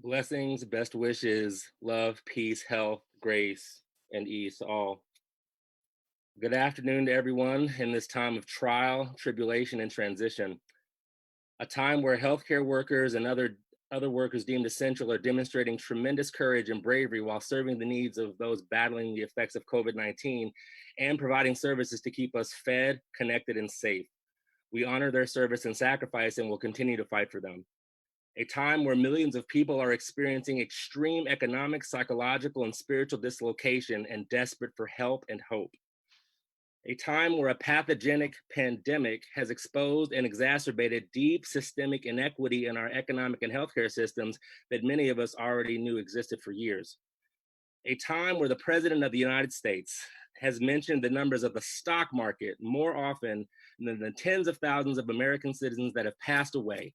Blessings, best wishes, love, peace, health, grace, and ease to all. Good afternoon to everyone in this time of trial, tribulation, and transition. A time where healthcare workers and other workers deemed essential are demonstrating tremendous courage and bravery while serving the needs of those battling the effects of COVID-19 and providing services to keep us fed, connected, and safe. We honor their service and sacrifice and will continue to fight for them. A time where millions of people are experiencing extreme economic, psychological, and spiritual dislocation and desperate for help and hope. A time where a pathogenic pandemic has exposed and exacerbated deep systemic inequity in our economic and healthcare systems that many of us already knew existed for years. A time where the President of the United States has mentioned the numbers of the stock market more often than the tens of thousands of American citizens that have passed away,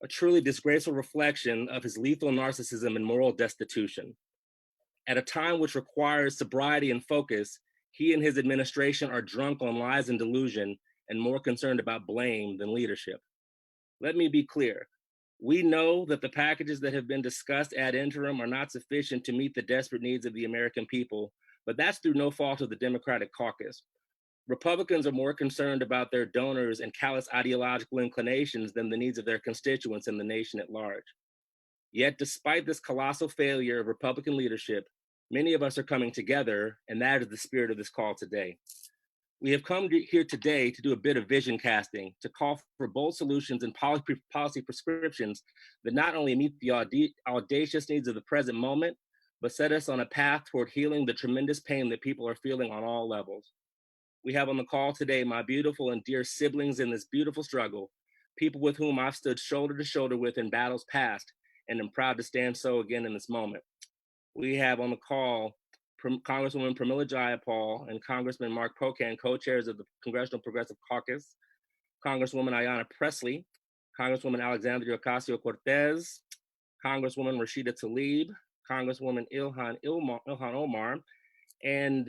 a truly disgraceful reflection of his lethal narcissism and moral destitution. At a time which requires sobriety and focus, he and his administration are drunk on lies and delusion and more concerned about blame than leadership. Let me be clear. We know that the packages that have been discussed ad interim are not sufficient to meet the desperate needs of the American people, but that's through no fault of the Democratic caucus. Republicans are more concerned about their donors and callous ideological inclinations than the needs of their constituents and the nation at large. Yet, despite this colossal failure of Republican leadership, many of us are coming together, and that is the spirit of this call today. We have come here today to do a bit of vision casting, to call for bold solutions and policy prescriptions that not only meet the audacious needs of the present moment, but set us on a path toward healing the tremendous pain that people are feeling on all levels. We have on the call today my beautiful and dear siblings in this beautiful struggle, people with whom I've stood shoulder to shoulder with in battles past, and am proud to stand so again in this moment. We have on the call Congresswoman Pramila Jayapal and Congressman Mark Pocan, co-chairs of the Congressional Progressive Caucus, Congresswoman Ayanna Pressley, Congresswoman Alexandria Ocasio-Cortez, Congresswoman Rashida Tlaib, Congresswoman Ilhan Omar, and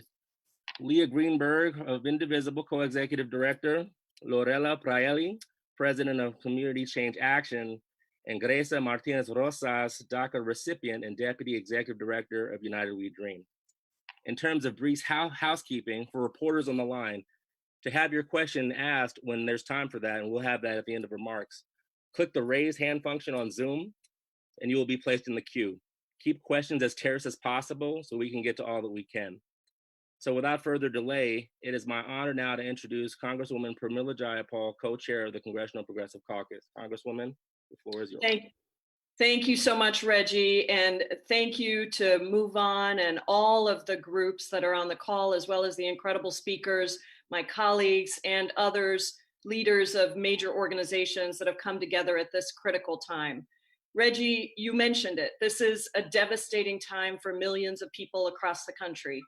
Leah Greenberg of Indivisible Co-Executive Director, Lorella Praeli, President of Community Change Action, and Gresa Martinez Rosas, DACA recipient and Deputy Executive Director of United We Dream. In terms of brief housekeeping for reporters on the line, to have your question asked when there's time for that, and we'll have that at the end of remarks, click the raise hand function on Zoom, and you will be placed in the queue. Keep questions as terse as possible so we can get to all that we can. So without further delay, it is my honor now to introduce Congresswoman Pramila Jayapal, co-chair of the Congressional Progressive Caucus. Congresswoman, the floor is yours. Thank you so much, Reggie, and thank you to Move On and all of the groups that are on the call, as well as the incredible speakers, my colleagues, and others, leaders of major organizations that have come together at this critical time. Reggie, you mentioned it. This is a devastating time for millions of people across the country.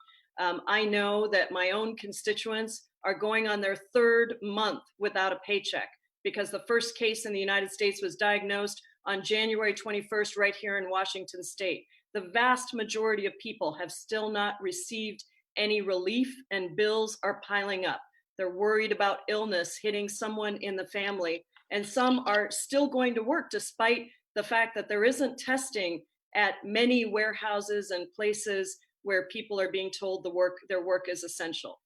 I know that my own constituents are going on their third month without a paycheck because the first case in the United States was diagnosed on January 21st right here in Washington state. The vast majority of people have still not received any relief, and bills are piling up. They're worried about illness hitting someone in the family, and some are still going to work despite the fact that there isn't testing at many warehouses and places where people are being told their work is essential.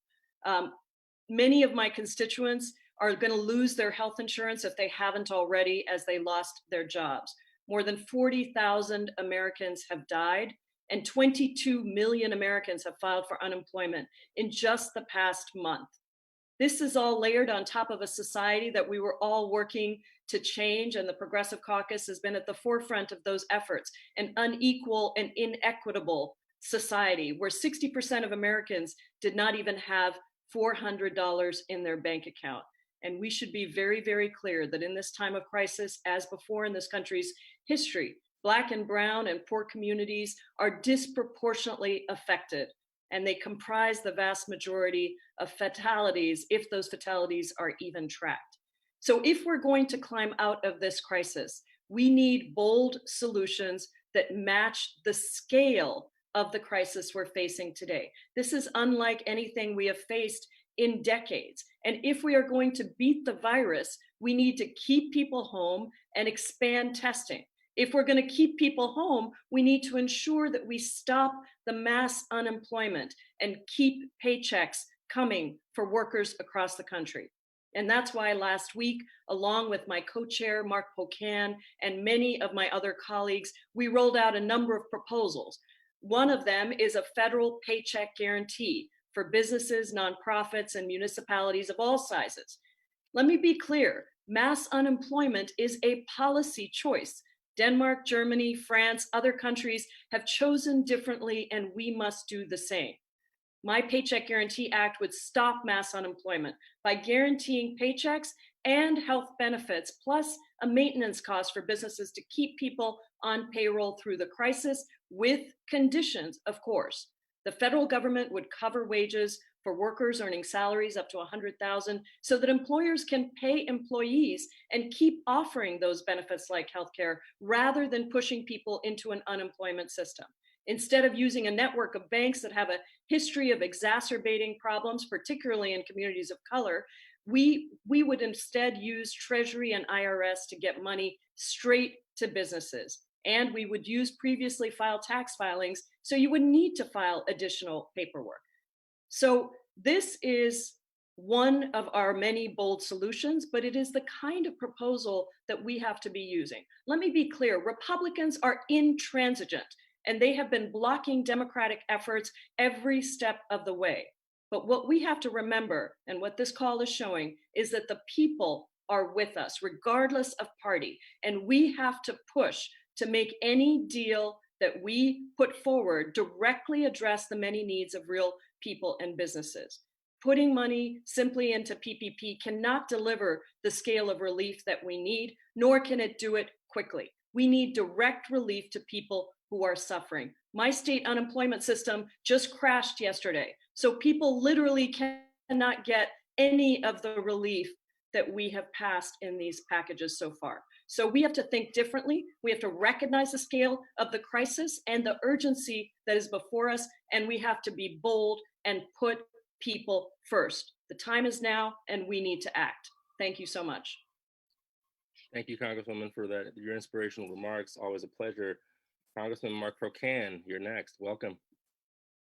Many of my constituents are going to lose their health insurance if they haven't already, as they lost their jobs. More than 40,000 Americans have died, and 22 million Americans have filed for unemployment in just the past month. This is all layered on top of a society that we were all working to change, and the Progressive Caucus has been at the forefront of those efforts. An unequal and inequitable society where 60% of Americans did not even have $400 in their bank account. And we should be very, very clear that in this time of crisis, as before in this country's history, Black and brown and poor communities are disproportionately affected, and they comprise the vast majority of fatalities, if those fatalities are even tracked. So if we're going to climb out of this crisis, we need bold solutions that match the scale of the crisis we're facing today. This is unlike anything we have faced in decades. And if we are going to beat the virus, we need to keep people home and expand testing. If we're going to keep people home, we need to ensure that we stop the mass unemployment and keep paychecks coming for workers across the country. And that's why last week, along with my co-chair, Mark Pocan, and many of my other colleagues, we rolled out a number of proposals. One of them is a federal paycheck guarantee for businesses, nonprofits, and municipalities of all sizes. Let me be clear, mass unemployment is a policy choice. Denmark, Germany, France, other countries have chosen differently, and we must do the same. My Paycheck Guarantee Act would stop mass unemployment by guaranteeing paychecks and health benefits, plus a maintenance cost for businesses to keep people on payroll through the crisis, with conditions, of course. The federal government would cover wages for workers earning salaries up to $100,000 so that employers can pay employees and keep offering those benefits like healthcare rather than pushing people into an unemployment system. Instead of using a network of banks that have a history of exacerbating problems, particularly in communities of color, we would instead use Treasury and IRS to get money straight to businesses. And we would use previously filed tax filings so you wouldn't need to file additional paperwork. So this is one of our many bold solutions, but it is the kind of proposal that we have to be using. Let me be clear, Republicans are intransigent, and they have been blocking Democratic efforts every step of the way. But what we have to remember, and what this call is showing, is that the people are with us, regardless of party. And we have to push to make any deal that we put forward directly address the many needs of real people and businesses. Putting money simply into PPP cannot deliver the scale of relief that we need, nor can it do it quickly. We need direct relief to people who are suffering. My state unemployment system just crashed yesterday, so people literally cannot get any of the relief that we have passed in these packages so far. So we have to think differently. We have to recognize the scale of the crisis and the urgency that is before us, and we have to be bold and put people first. The time is now, and we need to act. Thank you so much. Thank you, Congresswoman, for your inspirational remarks. Always a pleasure. Congressman Mark Pocan, you're next. Welcome.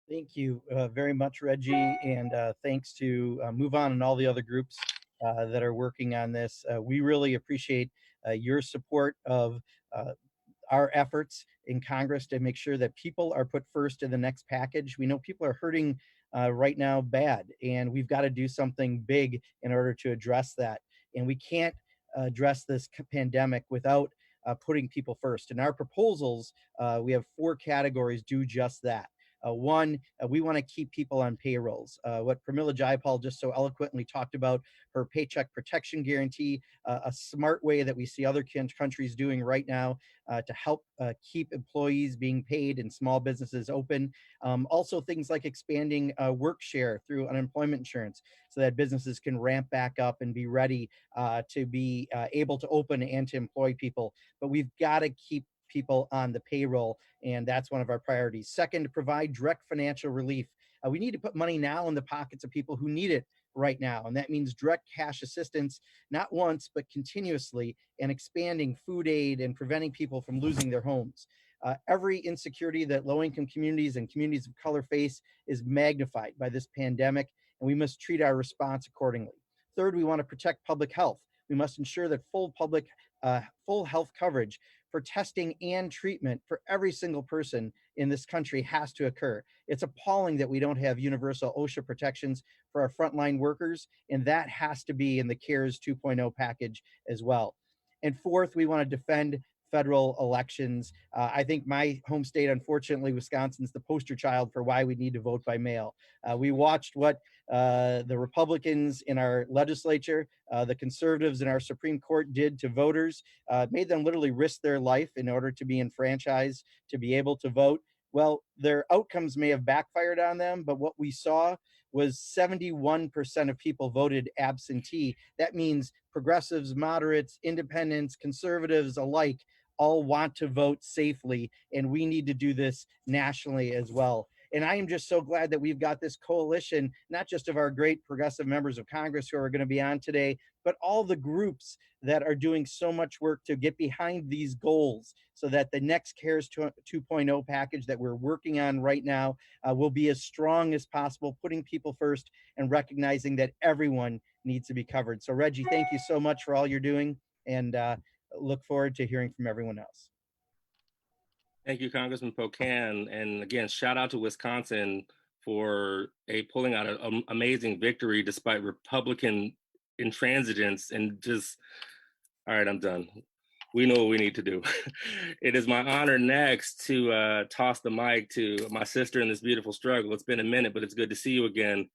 Thank you very much, Reggie, and thanks to Move On and all the other groups that are working on this. We really appreciate your support of our efforts in Congress to make sure that people are put first in the next package. We know people are hurting right now bad, and we've got to do something big in order to address that. And we can't address this pandemic without putting people first. In our proposals, we have 4 categories do just that. One, we want to keep people on payrolls. What Pramila Jayapal just so eloquently talked about, her paycheck protection guarantee, a smart way that we see other countries doing right now to help keep employees being paid and small businesses open. Also things like expanding work share through unemployment insurance so that businesses can ramp back up and be ready to be able to open and to employ people. But we've got to keep people on the payroll, and that's one of our priorities. Second, to provide direct financial relief. We need to put money now in the pockets of people who need it right now, and that means direct cash assistance, not once, but continuously, and expanding food aid and preventing people from losing their homes. Every insecurity that low-income communities and communities of color face is magnified by this pandemic, and we must treat our response accordingly. Third, we want to protect public health. We must ensure that full health coverage for testing and treatment for every single person in this country has to occur. It's appalling that we don't have universal OSHA protections for our frontline workers, and that has to be in the CARES 2.0 package as well. And fourth, we want to defend federal elections. I think my home state, unfortunately, Wisconsin's the poster child for why we need to vote by mail. We watched what the Republicans in our legislature, the conservatives in our Supreme Court did to voters, made them literally risk their life in order to be enfranchised, to be able to vote. Well, their outcomes may have backfired on them, but what we saw was 71% of people voted absentee. That means progressives, moderates, independents, conservatives alike all want to vote safely, and we need to do this nationally as well. And I am just so glad that we've got this coalition, not just of our great progressive members of Congress who are going to be on today, but all the groups that are doing so much work to get behind these goals so that the next CARES 2.0 package that we're working on right now will be as strong as possible, putting people first and recognizing that everyone needs to be covered. So Reggie, thank you so much for all you're doing, and look forward to hearing from everyone else. Thank you, Congressman Pocan. And again, shout out to Wisconsin for pulling out an amazing victory despite Republican intransigence and just, all right, I'm done. We know what we need to do. It is my honor next to toss the mic to my sister in this beautiful struggle. It's been a minute, but it's good to see you again.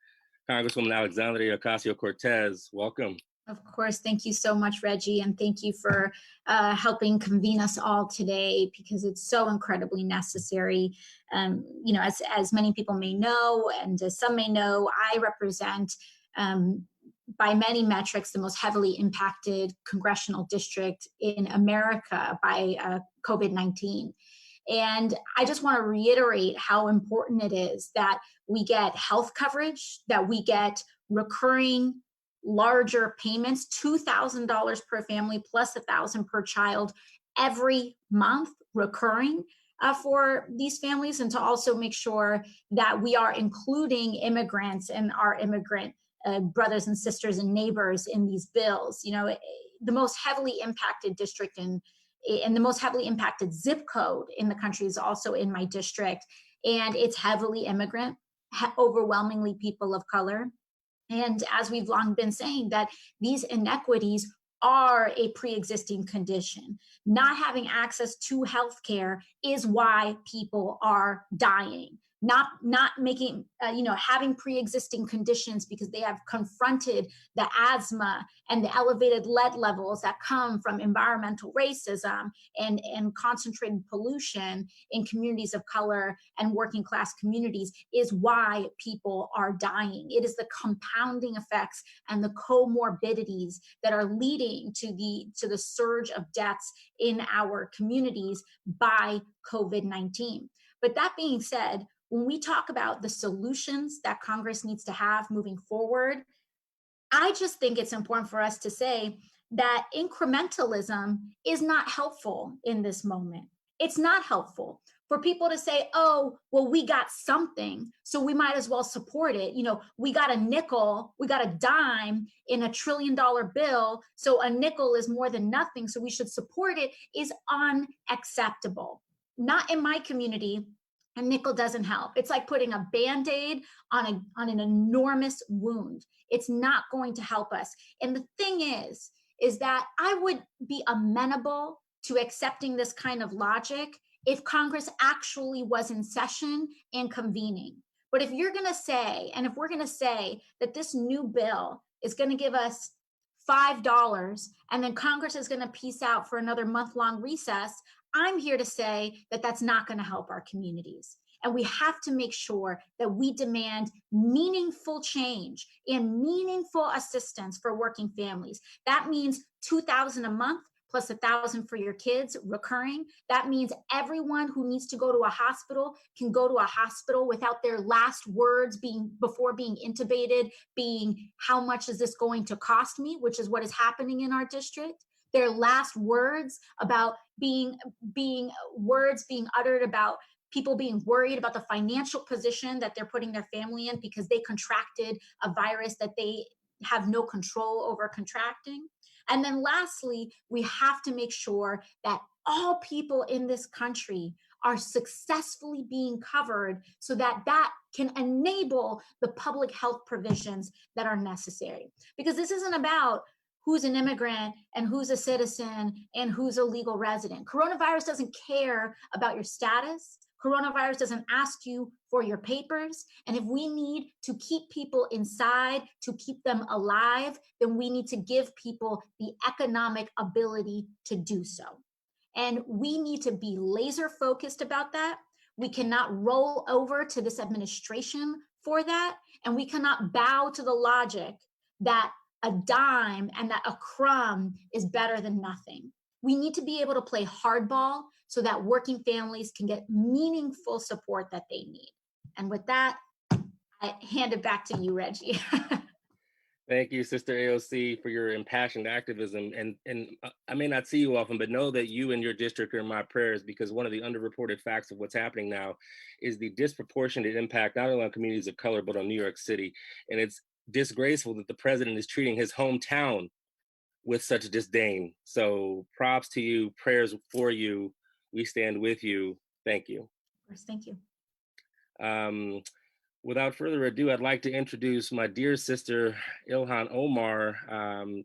Congresswoman Alexandria Ocasio-Cortez, welcome. Of course, thank you so much, Reggie, and thank you for helping convene us all today, because it's so incredibly necessary. You know, as many people may know, and as some may know, I represent, by many metrics, the most heavily impacted congressional district in America by COVID-19. And I just want to reiterate how important it is that we get health coverage, that we get recurring larger payments, $2,000 per family plus $1,000 per child every month recurring for these families, and to also make sure that we are including immigrants and our immigrant brothers and sisters and neighbors in these bills. You know, the most heavily impacted district and the most heavily impacted zip code in the country is also in my district, and it's heavily immigrant, overwhelmingly people of color. And as we've long been saying, that these inequities are a pre-existing condition. Not having access to healthcare is why people are dying. Not making, having pre-existing conditions because they have confronted the asthma and the elevated lead levels that come from environmental racism and concentrated pollution in communities of color and working class communities is why people are dying. It is the compounding effects and the comorbidities that are leading to the surge of deaths in our communities by COVID-19. But that being said, when we talk about the solutions that Congress needs to have moving forward, I just think it's important for us to say that incrementalism is not helpful in this moment. It's not helpful for people to say, oh, well, we got something, so we might as well support it. You know, we got a nickel, we got a dime in $1 trillion bill, so a nickel is more than nothing, so we should support it, is unacceptable. Not in my community. A nickel doesn't help. It's like putting a Band-Aid on an enormous wound. It's not going to help us. And the thing is that I would be amenable to accepting this kind of logic if Congress actually was in session and convening. But if you're going to say, and if we're going to say that this new bill is going to give us $5 and then Congress is going to peace out for another month-long recess, I'm here to say that that's not going to help our communities. And we have to make sure that we demand meaningful change and meaningful assistance for working families. That means $2,000 a month plus $1,000 for your kids recurring. That means everyone who needs to go to a hospital can go to a hospital without their last words before being intubated being, how much is this going to cost me, which is what is happening in our district. Their last words about words being uttered about people being worried about the financial position that they're putting their family in because they contracted a virus that they have no control over contracting. And then lastly, we have to make sure that all people in this country are successfully being covered so that that can enable the public health provisions that are necessary. Because this isn't about who's an immigrant and who's a citizen and who's a legal resident. Coronavirus doesn't care about your status. Coronavirus doesn't ask you for your papers. And if we need to keep people inside, to keep them alive, then we need to give people the economic ability to do so. And we need to be laser focused about that. We cannot roll over to this administration for that. And we cannot bow to the logic that a dime and that a crumb is better than nothing. We need to be able to play hardball so that working families can get meaningful support that they need. And with that, I hand it back to you, Reggie. Thank you, Sister AOC, for your impassioned activism. And I may not see you often, but know that you and your district are in my prayers, because one of the underreported facts of what's happening now is the disproportionate impact, not only on communities of color, but on New York City. And it's disgraceful that the president is treating his hometown with such disdain. So props to you, prayers for you. We stand with you. Thank you. Of course, thank you. Without further ado, I'd like to introduce my dear sister, Ilhan Omar.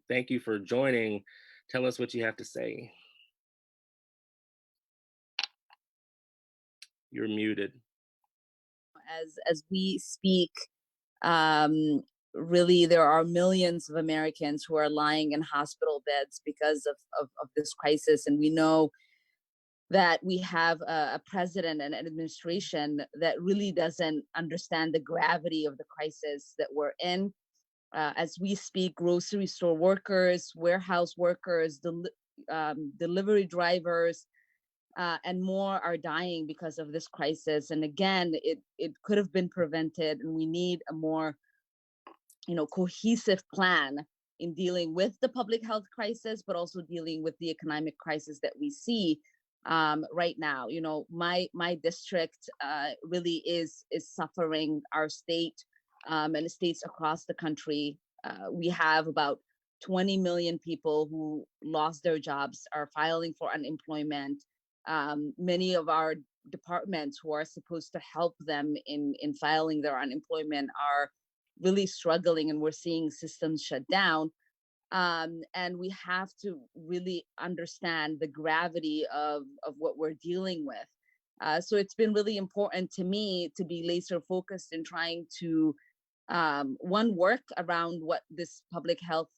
Thank you for joining. Tell us what you have to say. You're muted. As we speak, really, there are millions of Americans who are lying in hospital beds because of this crisis. And we know that we have a president and an administration that really doesn't understand the gravity of the crisis that we're in. As we speak, grocery store workers, warehouse workers, delivery drivers, and more are dying because of this crisis. And again, it could have been prevented, and we need a more, cohesive plan in dealing with the public health crisis, but also dealing with the economic crisis that we see right now. My district really is suffering. Our state and states across the country, we have about 20 million people who lost their jobs, are filing for unemployment. Many of our departments who are supposed to help them in filing their unemployment are really struggling, and we're seeing systems shut down. And we have to really understand the gravity of what we're dealing with. So it's been really important to me to be laser focused in trying to, work around what this public health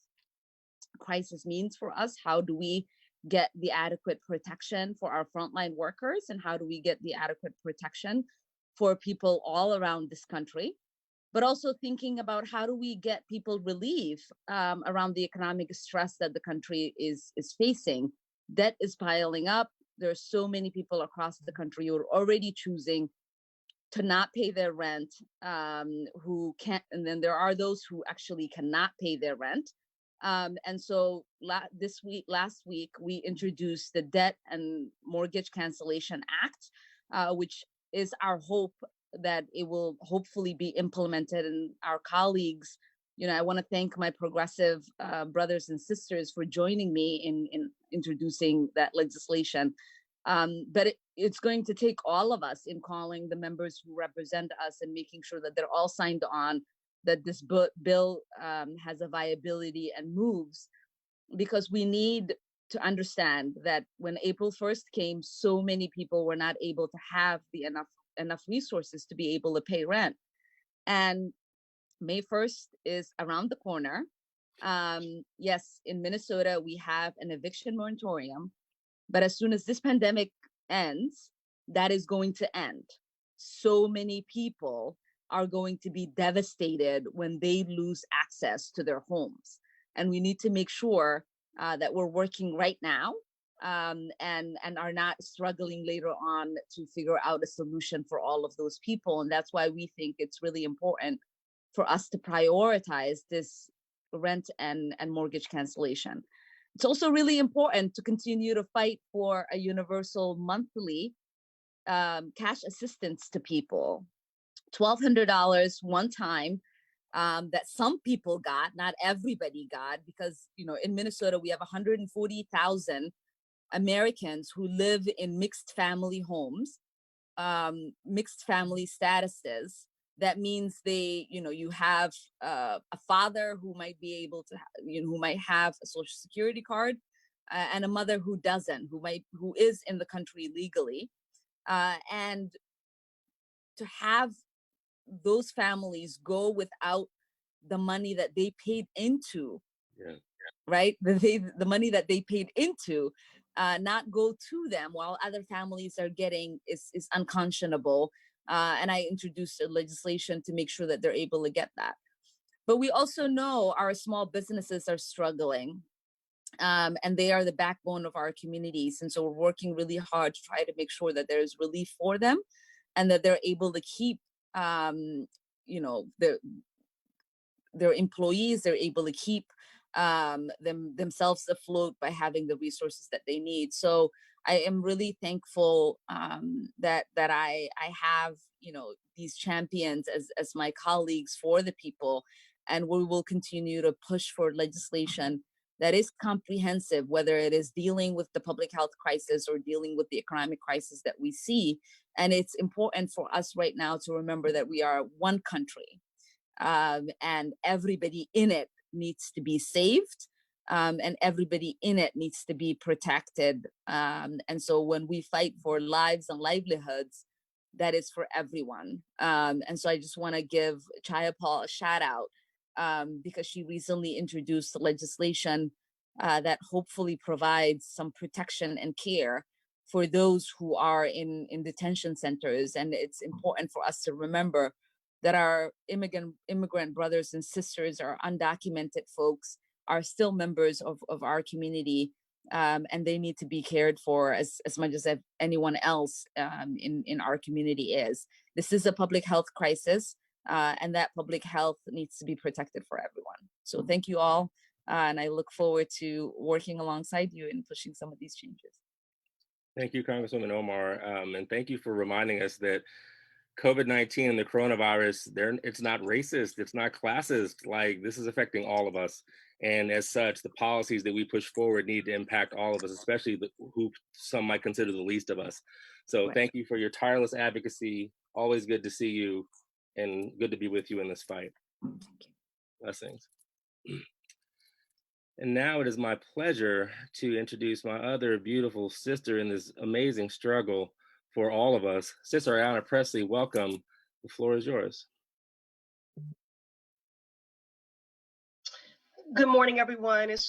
crisis means for us. How do we get the adequate protection for our frontline workers, and how do we get the adequate protection for people all around this country? But also thinking about how do we get people relief around the economic stress that the country is facing. Debt is piling up. There are so many people across the country who are already choosing to not pay their rent, who can't, and then there are those who actually cannot pay their rent. And so last week, we introduced the Debt and Mortgage Cancellation Act, which is our hope that it will hopefully be implemented. And our colleagues, I want to thank my progressive brothers and sisters for joining me in introducing that legislation. But it's going to take all of us in calling the members who represent us and making sure that they're all signed on, that this bill has a viability and moves, because we need to understand that when April 1st came, so many people were not able to have the enough resources to be able to pay rent. And May 1st is around the corner. Yes, in Minnesota, we have an eviction moratorium, but as soon as this pandemic ends, that is going to end. So many people are going to be devastated when they lose access to their homes. And we need to make sure that we're working right now and are not struggling later on to figure out a solution for all of those people. And that's why we think it's really important for us to prioritize this rent and mortgage cancellation. It's also really important to continue to fight for a universal monthly cash assistance to people. $1,200 one time that some people got, not everybody got, because in Minnesota we have 140,000 Americans who live in mixed family homes, mixed family statuses. That means you have a father who might be able to, who might have a Social Security card, and a mother who doesn't, who is in the country legally, and to have those families go without the money that they paid into, right? The money that they paid into, not go to them while other families are getting is unconscionable. And I introduced a legislation to make sure that they're able to get that. But we also know our small businesses are struggling, and they are the backbone of our communities. And so we're working really hard to try to make sure that there's relief for them and that they're able to keep you know, their employees, they're able to keep themselves afloat by having the resources that they need. So I am really thankful that I have, you know, these champions as my colleagues for the people, and we will continue to push for legislation that is comprehensive, whether it is dealing with the public health crisis or dealing with the economic crisis that we see. And it's important for us right now to remember that we are one country, and everybody in it needs to be saved, and everybody in it needs to be protected. And so when we fight for lives and livelihoods, that is for everyone. And so I just want to give Jayapal a shout out, because she recently introduced legislation that hopefully provides some protection and care for those who are in detention centers. And it's important for us to remember that our immigrant brothers and sisters, our undocumented folks, are still members of our community, and they need to be cared for as much as anyone else in our community is. This is a public health crisis, and that public health needs to be protected for everyone. So thank you all, and I look forward to working alongside you in pushing some of these changes. Thank you, Congresswoman Omar, and thank you for reminding us that COVID-19 and the coronavirus, it's not racist, it's not classist. Like, this is affecting all of us. And as such, the policies that we push forward need to impact all of us, especially who some might consider the least of us. So thank you for your tireless advocacy. Always good to see you and good to be with you in this fight. Blessings. And now it is my pleasure to introduce my other beautiful sister in this amazing struggle for all of us. Sister Ayanna Pressley, welcome. The floor is yours. Good morning, everyone. It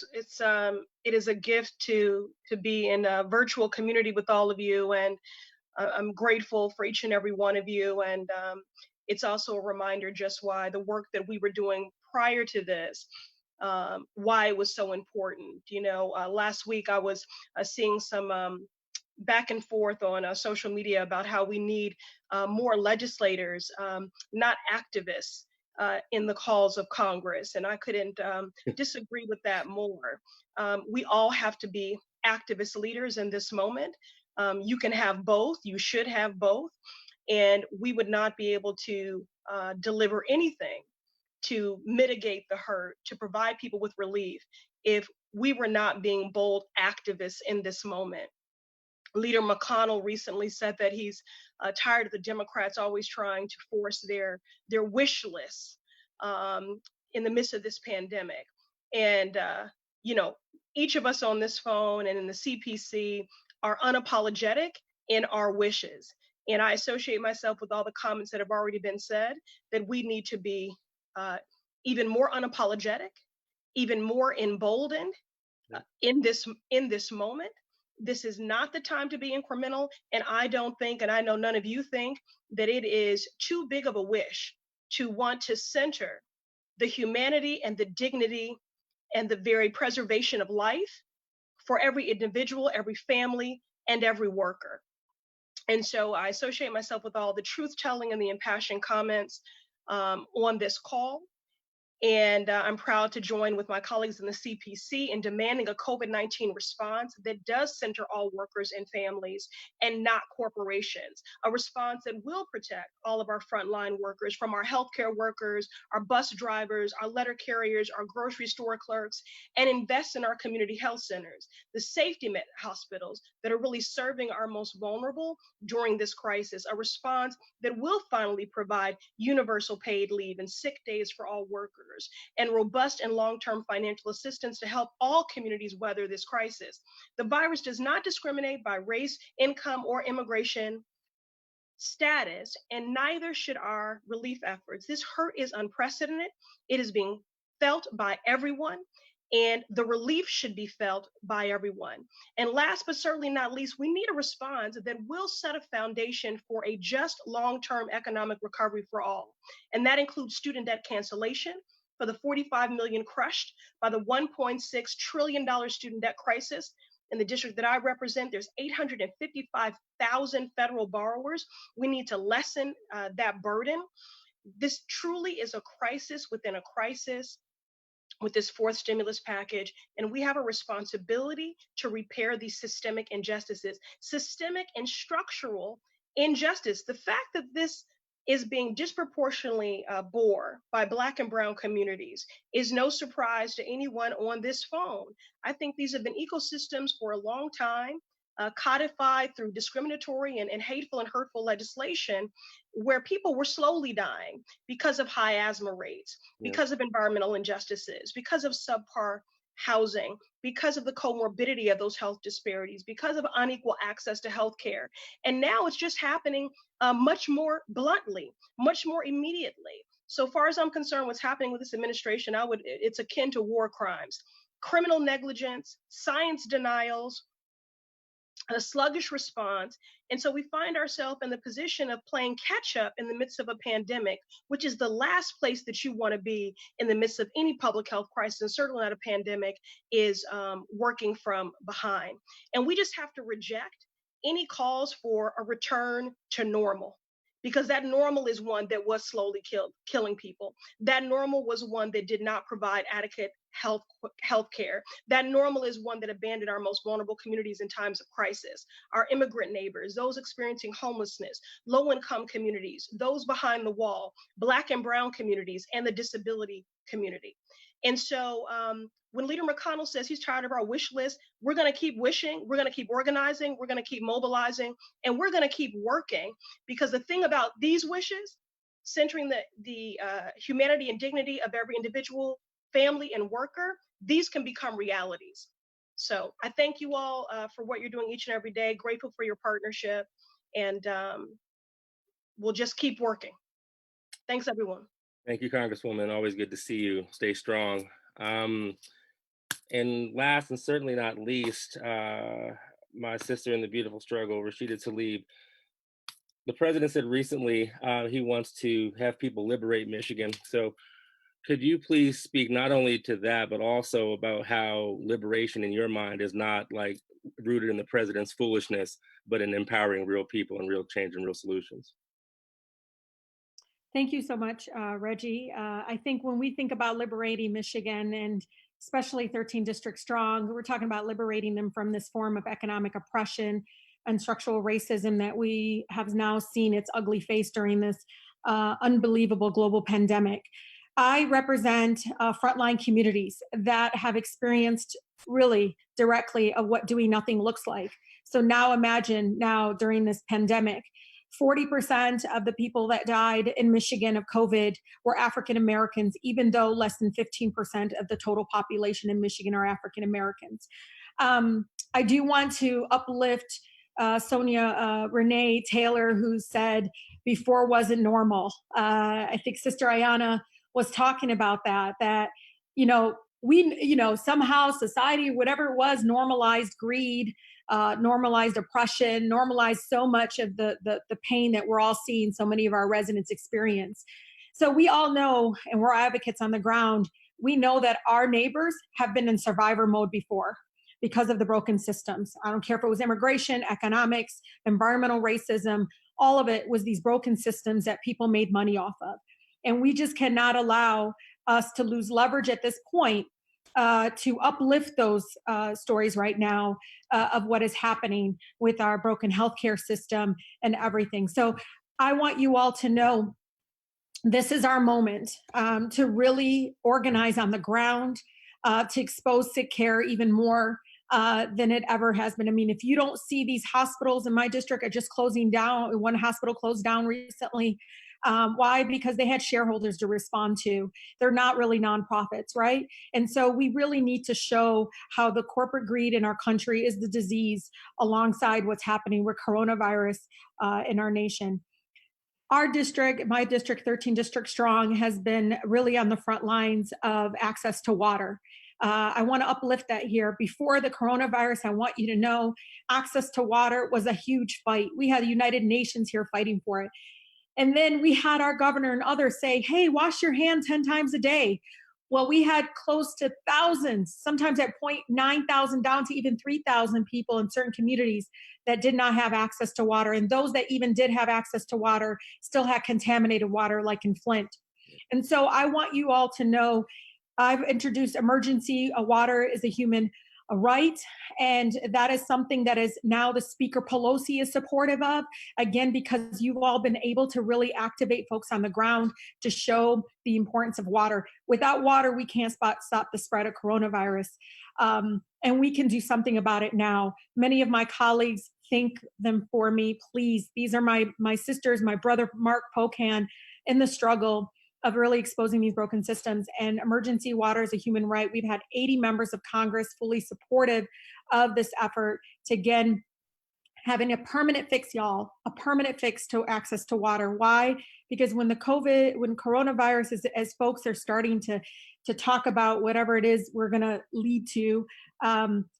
is a gift to be in a virtual community with all of you, and I'm grateful for each and every one of you. And it's also a reminder just why the work that we were doing prior to this, why it was so important. You know, last week I was seeing some back and forth on social media about how we need more legislators, not activists, in the calls of Congress. And I couldn't disagree with that more. We all have to be activist leaders in this moment. You can have both, you should have both, and we would not be able to deliver anything to mitigate the hurt, to provide people with relief, if we were not being bold activists in this moment. Leader McConnell recently said that he's tired of the Democrats always trying to force their wish lists in the midst of this pandemic. And, you know, each of us on this phone and in the CPC are unapologetic in our wishes. And I associate myself with all the comments that have already been said, that we need to be even more unapologetic, even more emboldened in this moment. This is not the time to be incremental. And I don't think, and I know none of you think, that it is too big of a wish to want to center the humanity and the dignity and the very preservation of life for every individual, every family, and every worker. And so I associate myself with all the truth telling and the impassioned comments on this call. And I'm proud to join with my colleagues in the CPC in demanding a COVID-19 response that does center all workers and families and not corporations. A response that will protect all of our frontline workers, from our healthcare workers, our bus drivers, our letter carriers, our grocery store clerks, and invest in our community health centers, the safety net hospitals that are really serving our most vulnerable during this crisis. A response that will finally provide universal paid leave and sick days for all workers, and robust and long-term financial assistance to help all communities weather this crisis. The virus does not discriminate by race, income, or immigration status, and neither should our relief efforts. This hurt is unprecedented. It is being felt by everyone, and the relief should be felt by everyone. And last but certainly not least, we need a response that will set a foundation for a just long-term economic recovery for all. And that includes student debt cancellation for the 45 million crushed by the $1.6 trillion student debt crisis, In the district that I represent, there's 855,000 federal borrowers. We need to lessen that burden. This truly is a crisis within a crisis with this fourth stimulus package, and we have a responsibility to repair these systemic injustices, systemic and structural injustice. The fact that this is being disproportionately bore by Black and Brown communities is no surprise to anyone on this phone. I think these have been ecosystems for a long time, codified through discriminatory and hateful and hurtful legislation, where people were slowly dying because of high asthma rates, because of environmental injustices, because of subpar housing, because of the comorbidity of those health disparities, because of unequal access to health care. And now it's just happening much more bluntly, much more immediately. So far as I'm concerned, what's happening with this administration, it's akin to war crimes, criminal negligence, science denials, a sluggish response. And so we find ourselves in the position of playing catch up in the midst of a pandemic, which is the last place that you want to be in the midst of any public health crisis, and certainly not a pandemic, is working from behind. And we just have to reject any calls for a return to normal, because that normal is one that was slowly killing people. That normal was one that did not provide adequate health care. That normal is one that abandoned our most vulnerable communities in times of crisis, our immigrant neighbors, those experiencing homelessness, low-income communities, those behind the wall, Black and Brown communities, and the disability community. And so when Leader McConnell says he's tired of our wish list, we're going to keep wishing, we're going to keep organizing, we're going to keep mobilizing, and we're going to keep working, because the thing about these wishes, centering the humanity and dignity of every individual, family, and worker, these can become realities. So I thank you all for what you're doing each and every day. Grateful for your partnership, and we'll just keep working. Thanks, everyone. Thank you, Congresswoman. Always good to see you. Stay strong. And last and certainly not least, my sister in the beautiful struggle, Rashida Tlaib. The president said recently he wants to have people liberate Michigan. So could you please speak not only to that, but also about how liberation in your mind is not like rooted in the president's foolishness, but in empowering real people and real change and real solutions? Thank you so much, Reggie. I think when we think about liberating Michigan, and especially 13 District Strong, we're talking about liberating them from this form of economic oppression and structural racism that we have now seen its ugly face during this unbelievable global pandemic. I represent frontline communities that have experienced really directly of what doing nothing looks like. So now imagine now during this pandemic, 40% of the people that died in Michigan of COVID were African Americans, even though less than 15% of the total population in Michigan are African Americans. I do want to uplift Sonia Renee Taylor, who said before wasn't normal. I think Sister Ayanna was talking about that, somehow society, whatever it was, normalized greed, normalized oppression, normalized so much of the pain that we're all seeing so many of our residents experience. So we all know, and we're advocates on the ground, we know that our neighbors have been in survivor mode before because of the broken systems. I don't care if it was immigration, economics, environmental racism, all of it was these broken systems that people made money off of. And we just cannot allow us to lose leverage at this point to uplift those stories right now of what is happening with our broken healthcare system and everything. So I want you all to know this is our moment to really organize on the ground, to expose sick care even more than it ever has been. I mean, if you don't see these hospitals in my district are just closing down, one hospital closed down recently. Why? Because they had shareholders to respond to. They're not really nonprofits, right? And so we really need to show how the corporate greed in our country is the disease alongside what's happening with coronavirus in our nation. Our district, my district, 13 District Strong, has been really on the front lines of access to water. I want to uplift that here. Before the coronavirus, I want you to know access to water was a huge fight. We had the United Nations here fighting for it. And then we had our governor and others say, hey, wash your hands 10 times a day. Well, we had close to thousands, sometimes at 9,000 down to even 3,000 people in certain communities that did not have access to water. And those that even did have access to water still had contaminated water, like in Flint. And so I want you all to know I've introduced emergency water is a human right. And that is something that is now the Speaker Pelosi is supportive of, again, because you've all been able to really activate folks on the ground to show the importance of water. Without water, we can't stop the spread of coronavirus. And we can do something about it now. Many of my colleagues thank them for me. Please, these are my sisters, my brother, Mark Pocan, in the struggle of really exposing these broken systems. And emergency water is a human right. We've had 80 members of Congress fully supportive of this effort to, again, having a permanent fix, y'all, a permanent fix to access to water. Why? Because when coronavirus is, as folks are starting to talk about whatever it is we're gonna lead to,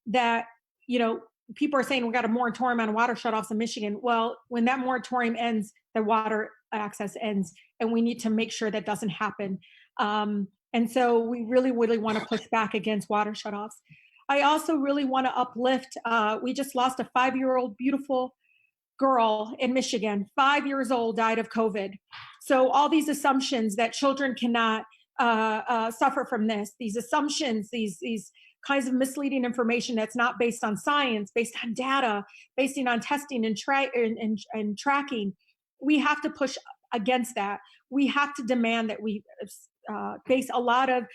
that, you know, people are saying we got a moratorium on water shutoffs in Michigan. Well, when that moratorium ends, the water access ends, and we need to make sure that doesn't happen. And so we really, really want to push back against water shutoffs. I also really want to uplift, we just lost a 5-year-old beautiful girl in Michigan, 5 years old, died of COVID. So all these assumptions that children cannot suffer from this, these assumptions, these kinds of misleading information that's not based on science, based on data, based on testing and tracking. We have to push against that. We have to demand that we base a lot of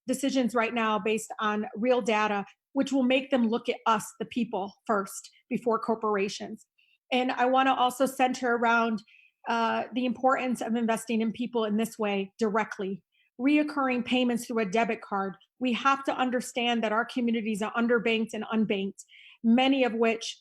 decisions right now based on real data, which will make them look at us, the people, first before corporations. And I want to also center around the importance of investing in people in this way directly. Reoccurring payments through a debit card. We have to understand that our communities are underbanked and unbanked, many of which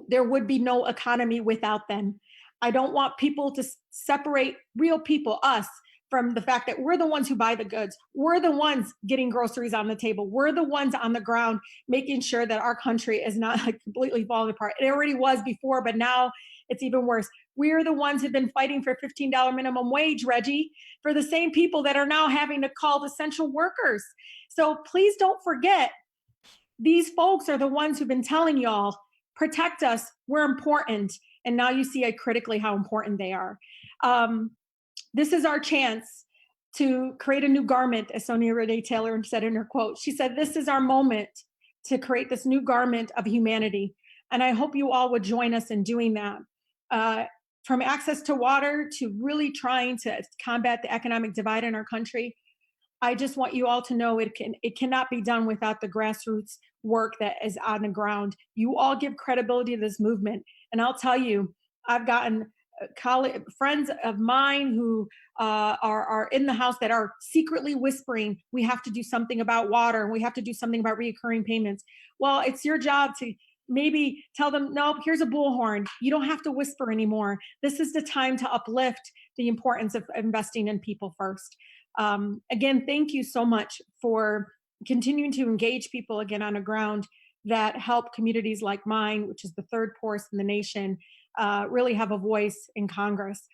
there would be no economy without them. I don't want people to separate real people, us, from the fact that we're the ones who buy the goods. We're the ones getting groceries on the table. We're the ones on the ground making sure that our country is not like completely falling apart. It already was before, but now it's even worse. We're the ones who've been fighting for $15 minimum wage, Reggie, for the same people that are now having to call essential workers. So please don't forget, these folks are the ones who've been telling y'all, protect us, we're important. And now you see critically how important they are. This is our chance to create a new garment, as Sonia Renee Taylor said in her quote. She said, this is our moment to create this new garment of humanity. And I hope you all would join us in doing that. From access to water to really trying to combat the economic divide in our country, I just want you all to know it cannot be done without the grassroots work that is on the ground. You all give credibility to this movement. And I'll tell you, I've gotten friends of mine who are in the House that are secretly whispering, we have to do something about water, we have to do something about reoccurring payments. Well, it's your job to maybe tell them, no, here's a bullhorn. You don't have to whisper anymore. This is the time to uplift the importance of investing in people first. Again, thank you so much for continuing to engage people again on the ground that help communities like mine, which is the third poorest in the nation, really have a voice in Congress.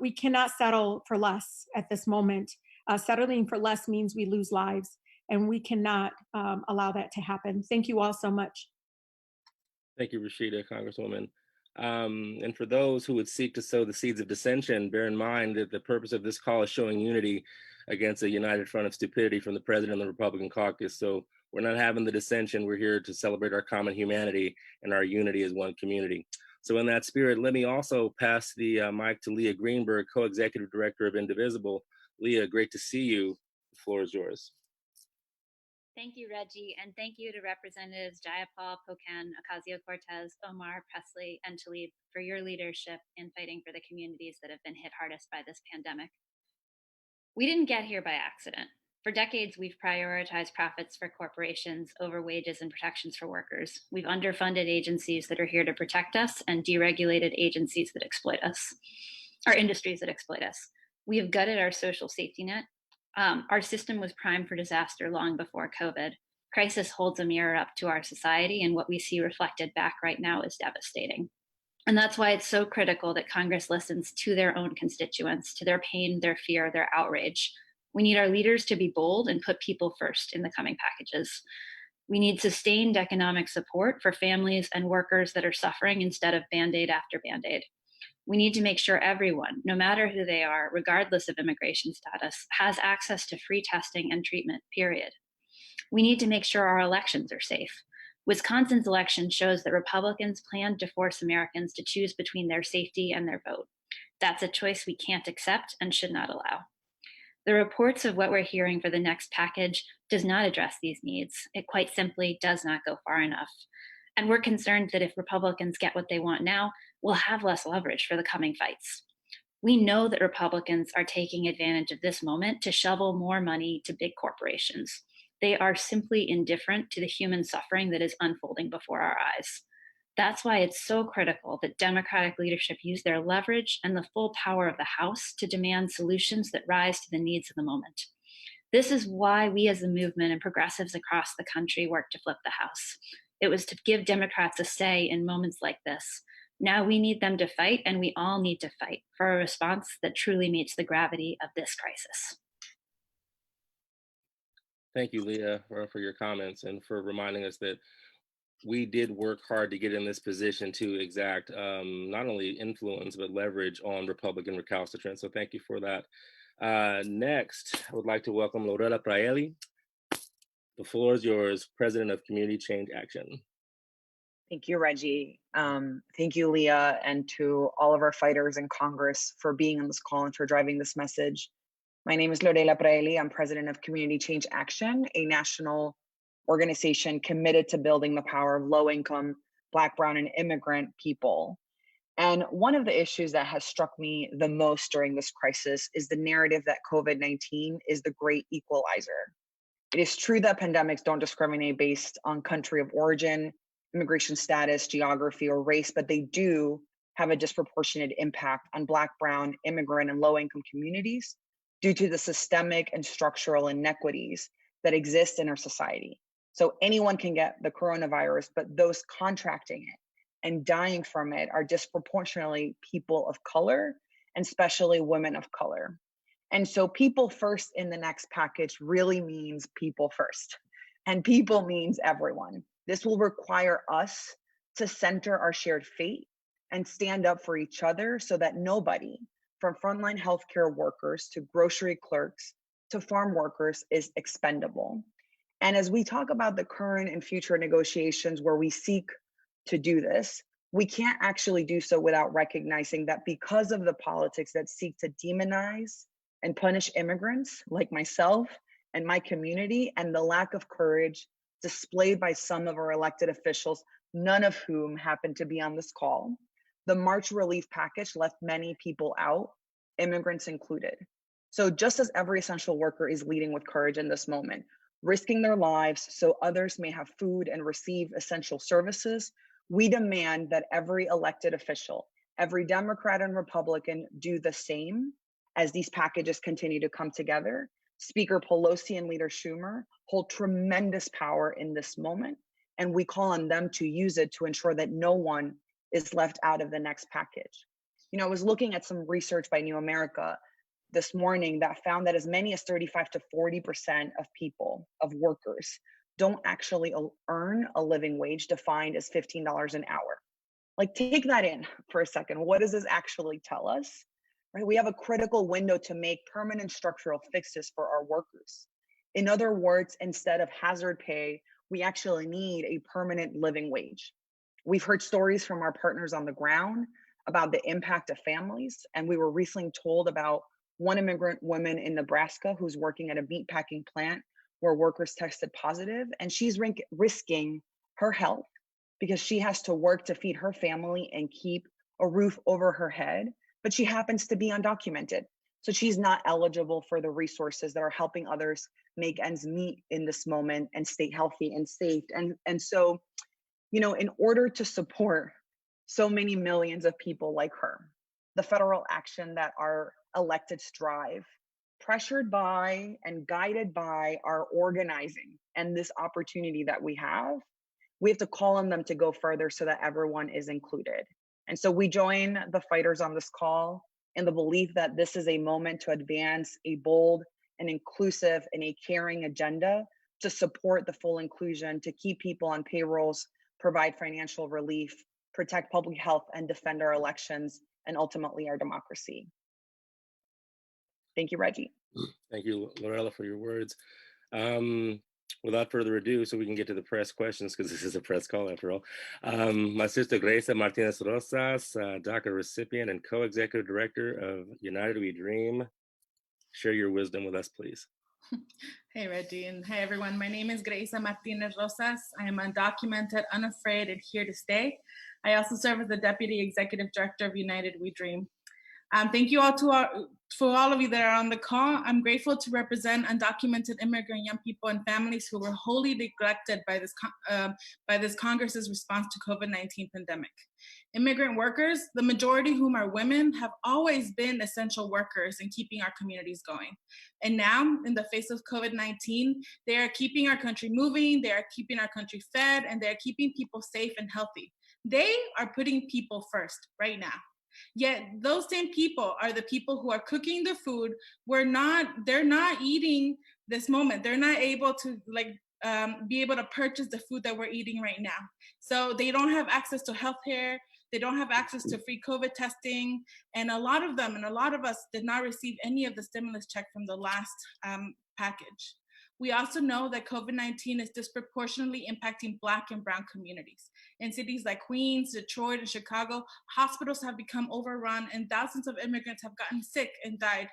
We cannot settle for less at this moment. Settling for less means we lose lives, and we cannot allow that to happen. Thank you all so much. Thank you, Rashida, Congresswoman. And for those who would seek to sow the seeds of dissension, bear in mind that the purpose of this call is showing unity against a united front of stupidity from the president and the Republican caucus. So we're not having the dissension. We're here to celebrate our common humanity and our unity as one community. So in that spirit, let me also pass the mic to Leah Greenberg, co-executive director of Indivisible. Leah, great to see you. The floor is yours. Thank you, Reggie, and thank you to Representatives Jayapal, Pocan, Ocasio-Cortez, Omar, Pressley, and Tlaib for your leadership in fighting for the communities that have been hit hardest by this pandemic. We didn't get here by accident. For decades, we've prioritized profits for corporations over wages and protections for workers. We've underfunded agencies that are here to protect us and deregulated agencies that exploit us, or industries that exploit us. We have gutted our social safety net. Our system was primed for disaster long before COVID. Crisis holds a mirror up to our society, and what we see reflected back right now is devastating. And that's why it's so critical that Congress listens to their own constituents, to their pain, their fear, their outrage. We need our leaders to be bold and put people first in the coming packages. We need sustained economic support for families and workers that are suffering instead of Band-Aid after Band-Aid. We need to make sure everyone, no matter who they are, regardless of immigration status, has access to free testing and treatment, period. We need to make sure our elections are safe. Wisconsin's election shows that Republicans plan to force Americans to choose between their safety and their vote. That's a choice we can't accept and should not allow. The reports of what we're hearing for the next package does not address these needs. It quite simply does not go far enough. And we're concerned that if Republicans get what they want now, we'll have less leverage for the coming fights. We know that Republicans are taking advantage of this moment to shovel more money to big corporations. They are simply indifferent to the human suffering that is unfolding before our eyes. That's why it's so critical that Democratic leadership use their leverage and the full power of the House to demand solutions that rise to the needs of the moment. This is why we as a movement and progressives across the country work to flip the House. It was to give Democrats a say in moments like this. Now we need them to fight, and we all need to fight for a response that truly meets the gravity of this crisis. Thank you, Leah, for your comments and for reminding us that we did work hard to get in this position to exact not only influence, but leverage on Republican recalcitrance. So thank you for that. Next, I would like to welcome Loretta Praeli. The floor is yours, President of Community Change Action. Thank you, Reggie. Thank you, Leah, and to all of our fighters in Congress for being on this call and for driving this message. My name is Loretta Praeli. I'm president of Community Change Action, a national organization committed to building the power of low-income, Black, Brown, and immigrant people. And one of the issues that has struck me the most during this crisis is the narrative that COVID-19 is the great equalizer. It is true that pandemics don't discriminate based on country of origin, immigration status, geography, or race, but they do have a disproportionate impact on Black, Brown, immigrant, and low-income communities due to the systemic and structural inequities that exist in our society. So anyone can get the coronavirus, but those contracting it and dying from it are disproportionately people of color, and especially women of color. And so people first in the next package really means people first. And people means everyone. This will require us to center our shared fate and stand up for each other so that nobody, from frontline healthcare workers to grocery clerks to farm workers, is expendable. And as we talk about the current and future negotiations where we seek to do this, we can't actually do so without recognizing that because of the politics that seek to demonize and punish immigrants like myself and my community, and the lack of courage displayed by some of our elected officials, none of whom happen to be on this call, the March relief package left many people out, immigrants included. So just as every essential worker is leading with courage in this moment, risking their lives so others may have food and receive essential services, we demand that every elected official, every Democrat and Republican, do the same as these packages continue to come together. Speaker Pelosi and Leader Schumer hold tremendous power in this moment, and we call on them to use it to ensure that no one is left out of the next package. You know, I was looking at some research by New America this morning that found that as many as 35 to 40% of people, of workers, don't actually earn a living wage defined as $15 an hour. Like, take that in for a second. What does this actually tell us? Right? We have a critical window to make permanent structural fixes for our workers. In other words, instead of hazard pay, we actually need a permanent living wage. We've heard stories from our partners on the ground about the impact of families, and we were recently told about one immigrant woman in Nebraska who's working at a meatpacking plant where workers tested positive, and she's risking her health because she has to work to feed her family and keep a roof over her head, but she happens to be undocumented. So she's not eligible for the resources that are helping others make ends meet in this moment and stay healthy and safe. And so, you know, in order to support so many millions of people like her, the federal action that our electeds drive, pressured by and guided by our organizing and this opportunity that we have to call on them to go further so that everyone is included. And so we join the fighters on this call in the belief that this is a moment to advance a bold an inclusive and a caring agenda to support the full inclusion, to keep people on payrolls, provide financial relief, protect public health, and defend our elections and ultimately our democracy. Thank you, Reggie. Thank you, Lorella, for your words. Without further ado, so we can get to the press questions, because this is a press call after all. My sister Gracia Martinez Rosas, DACA recipient and co-executive director of United We Dream. Share your wisdom with us, please. Hey, Reggie, and hi, everyone. My name is Gracia Martinez Rosas. I am undocumented, unafraid, and here to stay. I also serve as the Deputy Executive Director of United We Dream. Thank you all for all of you that are on the call. I'm grateful to represent undocumented immigrant young people and families who were wholly neglected by this Congress's response to COVID-19 pandemic. Immigrant workers, the majority whom are women, have always been essential workers in keeping our communities going. And now, in the face of COVID-19, they are keeping our country moving, they are keeping our country fed, and they are keeping people safe and healthy. They are putting people first right now. Yet those same people are the people who are cooking the food. They're not eating this moment. They're not able to be able to purchase the food that we're eating right now. So they don't have access to healthcare. They don't have access to free COVID testing. And a lot of them and a lot of us did not receive any of the stimulus check from the last package. We also know that COVID-19 is disproportionately impacting Black and Brown communities. In cities like Queens, Detroit, and Chicago, hospitals have become overrun and thousands of immigrants have gotten sick and died.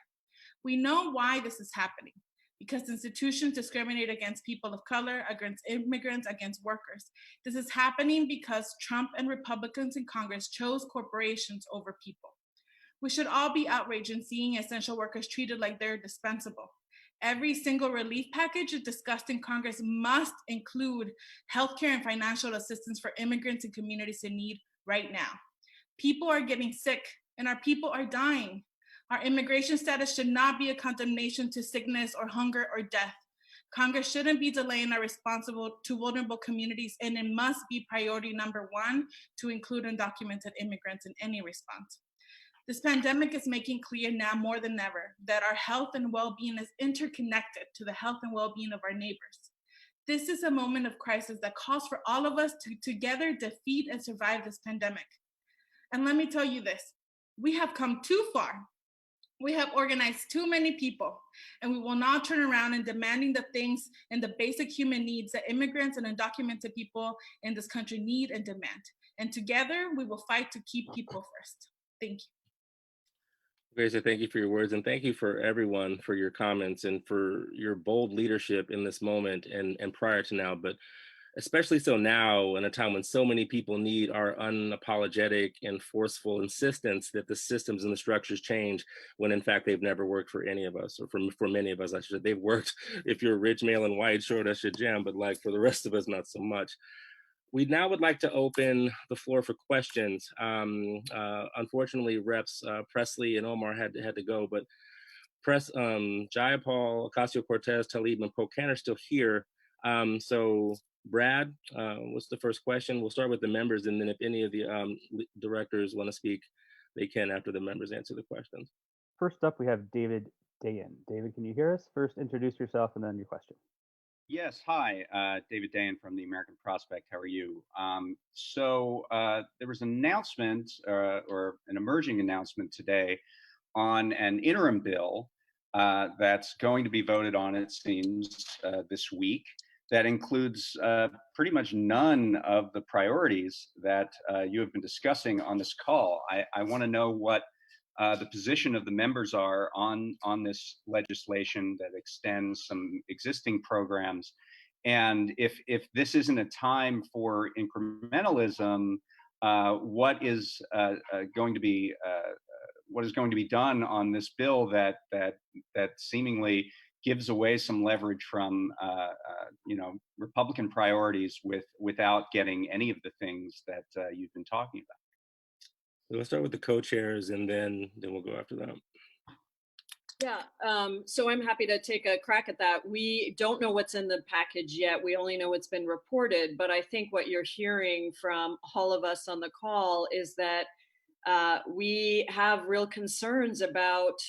We know why this is happening, because institutions discriminate against people of color, against immigrants, against workers. This is happening because Trump and Republicans in Congress chose corporations over people. We should all be outraged in seeing essential workers treated like they're dispensable. Every single relief package discussed in Congress must include healthcare and financial assistance for immigrants and communities in need right now. People are getting sick and our people are dying. Our immigration status should not be a condemnation to sickness or hunger or death. Congress shouldn't be delaying our response to vulnerable communities, and it must be priority number one to include undocumented immigrants in any response. This pandemic is making clear now more than ever that our health and well-being is interconnected to the health and well-being of our neighbors. This is a moment of crisis that calls for all of us to together defeat and survive this pandemic. And let me tell you this, we have come too far. We have organized too many people, and we will not turn around and demanding the things and the basic human needs that immigrants and undocumented people in this country need and demand. And together, we will fight to keep people first. Thank you. Gracia, thank you for your words, and thank you for everyone for your comments and for your bold leadership in this moment and prior to now, but especially so now in a time when so many people need our unapologetic and forceful insistence that the systems and the structures change, when in fact they've never worked for any of us, or for many of us, I should say. They've worked, if you're rich, male, and white, sure, that's your jam, but like for the rest of us, not so much. We now would like to open the floor for questions. Unfortunately, Reps Pressley and Omar had to go, but Jayapal, Ocasio-Cortez, Tlaib, and Pocan are still here. So Brad, what's the first question? We'll start with the members, and then if any of the directors want to speak, they can after the members answer the questions. First up, we have David Dayan. David, can you hear us? First, introduce yourself and then your question. Yes, hi, David Dayan from the American Prospect. How are you? There was an announcement or an emerging announcement today on an interim bill that's going to be voted on, it seems, this week, that includes pretty much none of the priorities that you have been discussing on this call. I want to know what the position of the members are on this legislation that extends some existing programs. And if this isn't a time for incrementalism, what is going to be done on this bill that seemingly gives away some leverage from Republican priorities without getting any of the things that you've been talking about? We'll start with the co-chairs, and then we'll go after them. Yeah, so I'm happy to take a crack at that. We don't know what's in the package yet. We only know what's been reported, but I think what you're hearing from all of us on the call is that we have real concerns about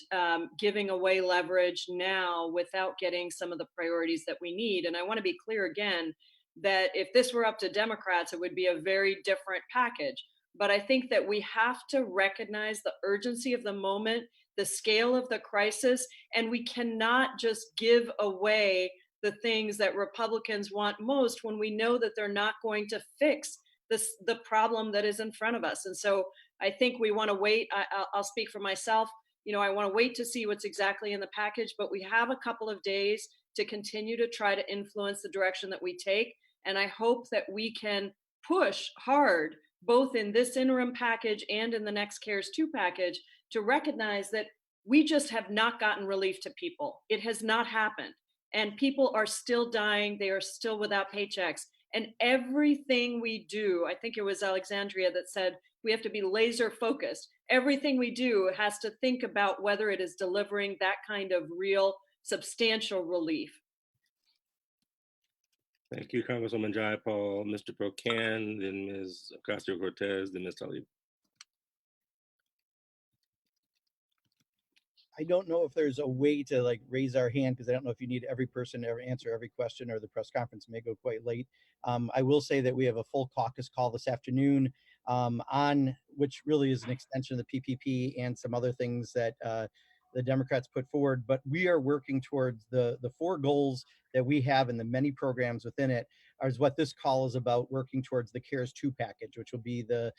giving away leverage now without getting some of the priorities that we need. And I want to be clear again that if this were up to Democrats, it would be a very different package. But I think that we have to recognize the urgency of the moment, the scale of the crisis, and we cannot just give away the things that Republicans want most when we know that they're not going to fix the problem that is in front of us. And so I think we want to wait. I'll speak for myself. I want to wait to see what's exactly in the package, but we have a couple of days to continue to try to influence the direction that we take. And I hope that we can push hard, both in this interim package and in the next CARES 2 package, to recognize that we just have not gotten relief to people. It has not happened. And people are still dying. They are still without paychecks. And everything we do, I think it was Alexandria that said, we have to be laser focused. Everything we do has to think about whether it is delivering that kind of real, substantial relief. Thank you, Congresswoman Jayapal, Mr. Pocan, then Ms. Ocasio-Cortez, then Ms. Tlaib. I don't know if there's a way to like raise our hand, because I don't know if you need every person to answer every question, or the press conference may go quite late. I will say that we have a full caucus call this afternoon on which really is an extension of the PPP and some other things that the Democrats put forward. But we are working towards the 4 goals that we have, and the many programs within it is what this call is about, working towards the CARES 2 package, which will be the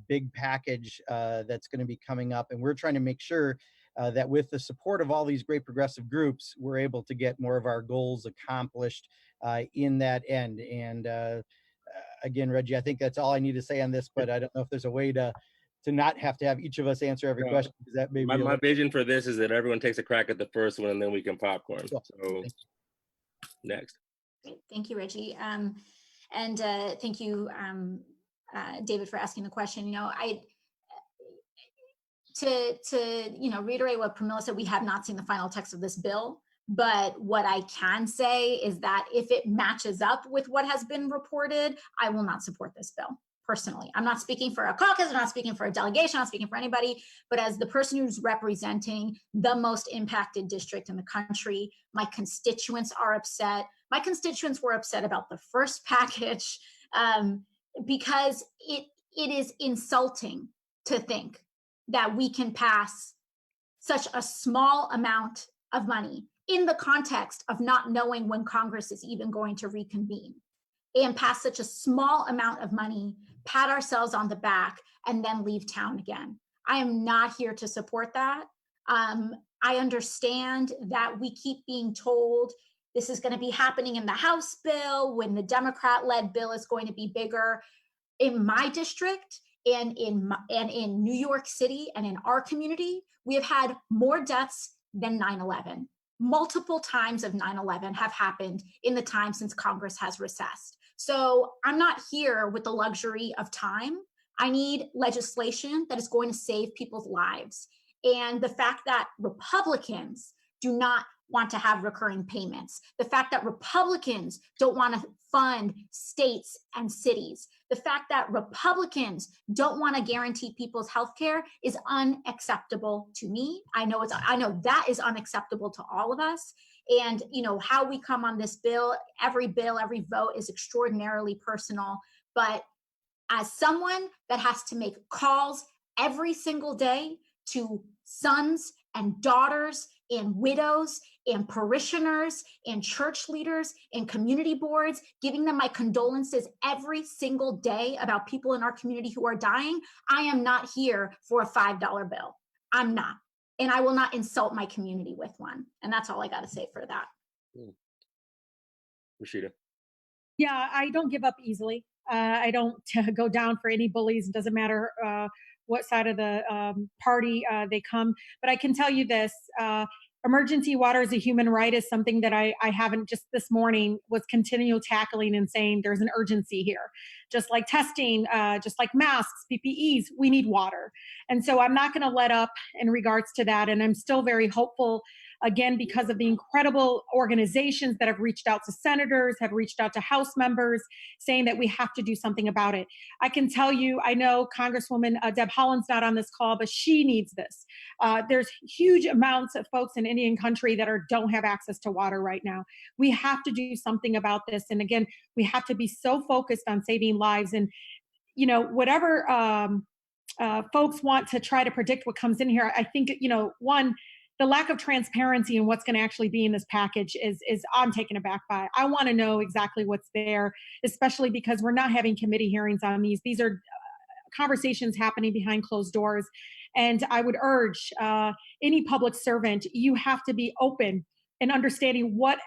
big package that's going to be coming up. And we're trying to make sure that with the support of all these great progressive groups, we're able to get more of our goals accomplished in that end. And again, Reggie, I think that's all I need to say on this, but I don't know if there's a way to not have to have each of us answer every question, because that may be my vision for this is that everyone takes a crack at the first one and then we can popcorn. Sure. So next. Great. Thank you, Reggie. And thank you, David, for asking the question. To reiterate what Pramila said, we have not seen the final text of this bill. But what I can say is that if it matches up with what has been reported, I will not support this bill personally. I'm not speaking for a caucus, I'm not speaking for a delegation, I'm not speaking for anybody, but as the person who's representing the most impacted district in the country, my constituents are upset. My constituents were upset about the first package because it is insulting to think that we can pass such a small amount of money in the context of not knowing when Congress is even going to reconvene, and pass such a small amount of money, pat ourselves on the back, and then leave town again. I am not here to support that. I understand that we keep being told this is going to be happening in the House bill when the Democrat-led bill is going to be bigger. In my district, and in New York City and in our community, we have had more deaths than 9/11. Multiple times of 9/11 have happened in the time since Congress has recessed. So I'm not here with the luxury of time. I need legislation that is going to save people's lives. And the fact that Republicans do not want to have recurring payments, the fact that Republicans don't want to fund states and cities, the fact that Republicans don't want to guarantee people's health care is unacceptable to me. I know that is unacceptable to all of us. And how we come on this bill, every vote is extraordinarily personal. But as someone that has to make calls every single day to sons and daughters and widows and parishioners and church leaders and community boards, giving them my condolences every single day about people in our community who are dying, I am not here for a $5 bill. I'm not. And I will not insult my community with one. And that's all I got to say for that. Rashida. Yeah, I don't give up easily. I don't go down for any bullies. It doesn't matter what side of the party they come. But I can tell you this, emergency water as a human right is something that I haven't, just this morning was continual tackling and saying there's an urgency here. Just like testing, just like masks, PPEs, we need water. And so I'm not going to let up in regards to that. And I'm still very hopeful again, because of the incredible organizations that have reached out to senators, have reached out to House members, saying that we have to do something about it. I can tell you, I know Congresswoman Deb Haaland's not on this call, but she needs this. There's huge amounts of folks in Indian country that don't have access to water right now. We have to do something about this. And again, we have to be so focused on saving lives. And, you know, whatever folks want to try to predict what comes in here, I think, you know, one, the lack of transparency in what's going to actually be in this package is I'm taken aback by. I want to know exactly what's there, especially because we're not having committee hearings on these. These are conversations happening behind closed doors. And I would urge any public servant, you have to be open and understanding what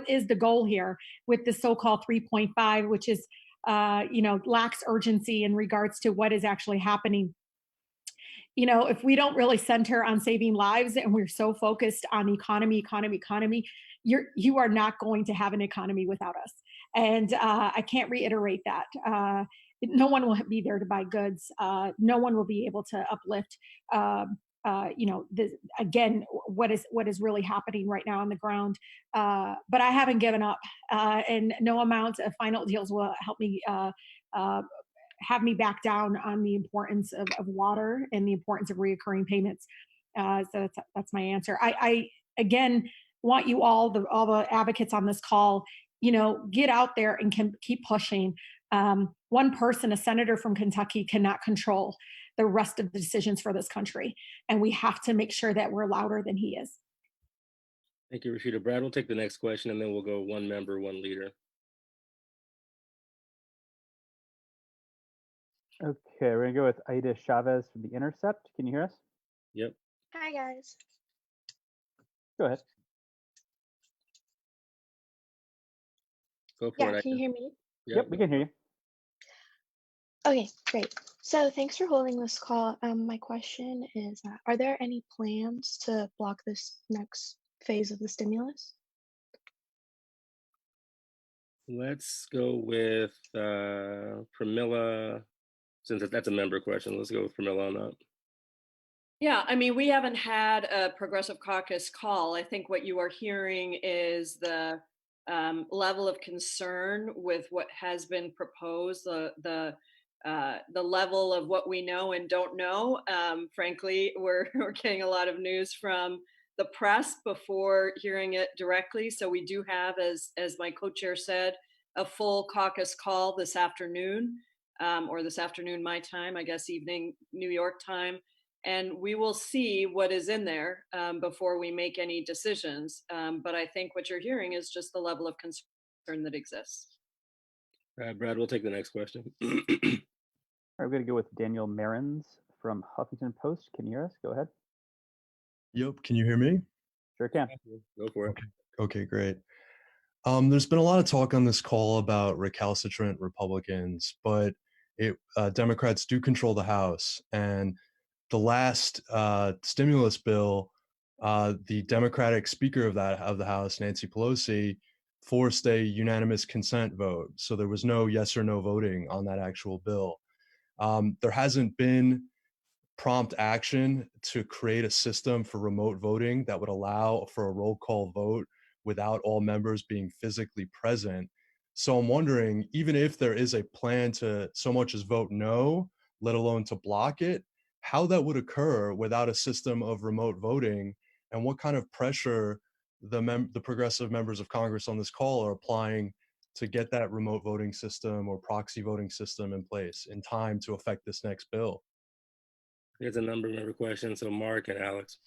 is the goal here with the so-called 3.5, which is, you know, lacks urgency in regards to what is actually happening. You know, if we don't really center on saving lives and we're so focused on economy, you are not going to have an economy without us. And I can't reiterate that. No one will be there to buy goods. No one will be able to uplift, you know, again, what is really happening right now on the ground. But I haven't given up, and no amount of final deals will help me have me back down on the importance of water and the importance of reoccurring payments. So that's my answer. I again want you all the advocates on this call, you know, get out there and can keep pushing. One person, a senator from Kentucky, cannot control the rest of the decisions for this country, and we have to make sure that we're louder than he is. Thank you, Rashida. Brad, we'll take the next question, and then we'll go one member, one leader. Okay, we're gonna go with Aida Chavez from The Intercept. Can you hear us? Yep. Hi, guys. Go ahead. Go for Yeah, it. can you hear me? Yep, we can hear you. Okay, great. So thanks for holding this call. My question is, are there any plans to block this next phase of the stimulus? Let's go with Pramila, since that's a member question. Let's go with Pramila on that. Yeah, I mean, we haven't had a Progressive Caucus call. I think what you are hearing is the level of concern with what has been proposed, the level of what we know and don't know. Frankly, we're getting a lot of news from the press before hearing it directly. So we do have, as my co-chair said, a full caucus call this afternoon, or this afternoon my time, I guess evening New York time. And we will see what is in there before we make any decisions. But I think what you're hearing is just the level of concern that exists. Brad, we'll take the next question. All right, we're going to go with Daniel Marins from Huffington Post. Can you hear us? Go ahead. Yep, can you hear me? Sure can. Go for it. Okay, great. There's been a lot of talk on this call about recalcitrant Republicans, but Democrats do control the House. And the last stimulus bill, the Democratic Speaker of the House, Nancy Pelosi, forced a unanimous consent vote. So there was no yes or no voting on that actual bill. There hasn't been prompt action to create a system for remote voting that would allow for a roll call vote without all members being physically present. So I'm wondering, even if there is a plan to so much as vote no, let alone to block it, how that would occur without a system of remote voting, and what kind of pressure the progressive members of Congress on this call are applying to get that remote voting system or proxy voting system in place in time to affect this next bill. There's a number of member questions, so Mark and Alex.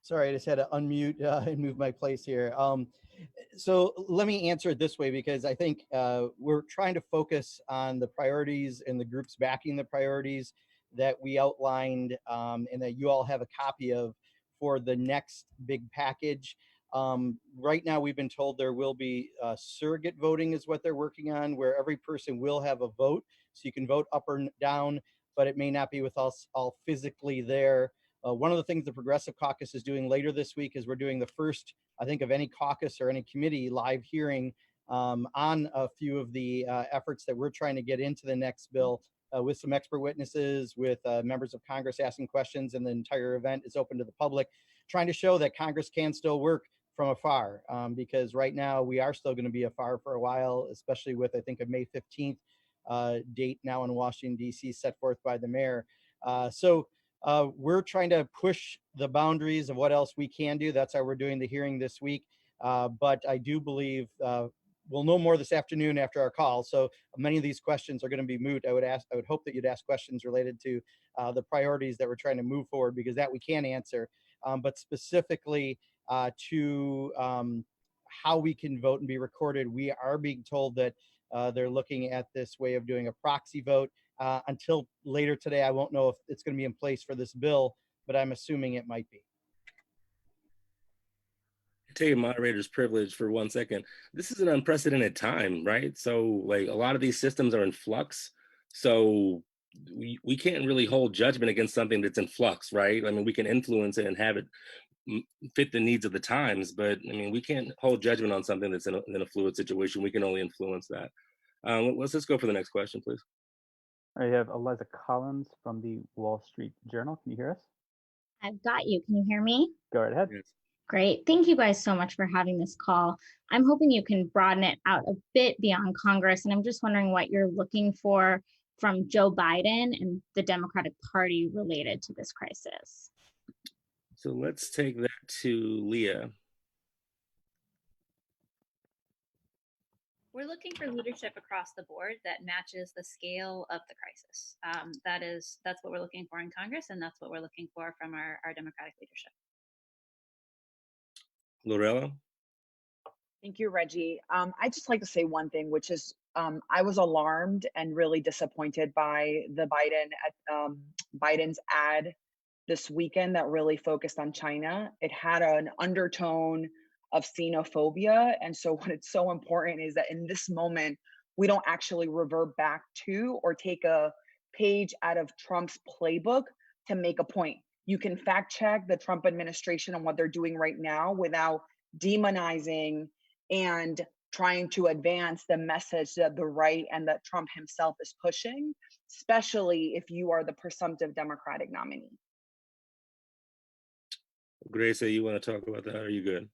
Sorry, I just had to unmute and move my place here. So let me answer it this way, because I think we're trying to focus on the priorities and the groups backing the priorities that we outlined and that you all have a copy of for the next big package. Right now, we've been told there will be surrogate voting is what they're working on, where every person will have a vote. So you can vote up or down, but it may not be with us all physically there. One of the things the Progressive Caucus is doing later this week is we're doing the first, I think, of any caucus or any committee live hearing on a few of the efforts that we're trying to get into the next bill. with some expert witnesses, with members of Congress asking questions, and the entire event is open to the public, trying to show that Congress can still work from afar, because right now we are still going to be afar for a while, especially with, I think, a May 15th date now in Washington, D.C. set forth by the mayor. So we're trying to push the boundaries of what else we can do. That's how we're doing the hearing this week. But I do believe we'll know more this afternoon after our call. So many of these questions are going to be moot. I would hope that you'd ask questions related to the priorities that we're trying to move forward, because that we can answer. But specifically to how we can vote and be recorded, we are being told that they're looking at this way of doing a proxy vote. Until later today, I won't know if it's going to be in place for this bill, but I'm assuming it might be. Take a moderator's privilege for 1 second. This is an unprecedented time, right? So like a lot of these systems are in flux. So we can't really hold judgment against something that's in flux, right? I mean, we can influence it and have it fit the needs of the times, but I mean, we can't hold judgment on something that's in a fluid situation. We can only influence that. Let's just go for the next question, please. I have Eliza Collins from the Wall Street Journal. Can you hear us? I've got you. Can you hear me? Go right ahead. Yes. Great. Thank you guys so much for having this call. I'm hoping you can broaden it out a bit beyond Congress. And I'm just wondering what you're looking for from Joe Biden and the Democratic Party related to this crisis. So let's take that to Leah. We're looking for leadership across the board that matches the scale of the crisis. That's what we're looking for in Congress, and that's what we're looking for from our Democratic leadership. Lorella? Thank you, Reggie. I'd just like to say one thing, which is I was alarmed and really disappointed by the Biden's ad this weekend that really focused on China. It had an undertone of xenophobia. And so what it's so important is that in this moment, we don't actually revert back to or take a page out of Trump's playbook to make a point. You can fact check the Trump administration and what they're doing right now without demonizing and trying to advance the message that the right and that Trump himself is pushing, especially if you are the presumptive Democratic nominee. Grace, you want to talk about that? Are you good?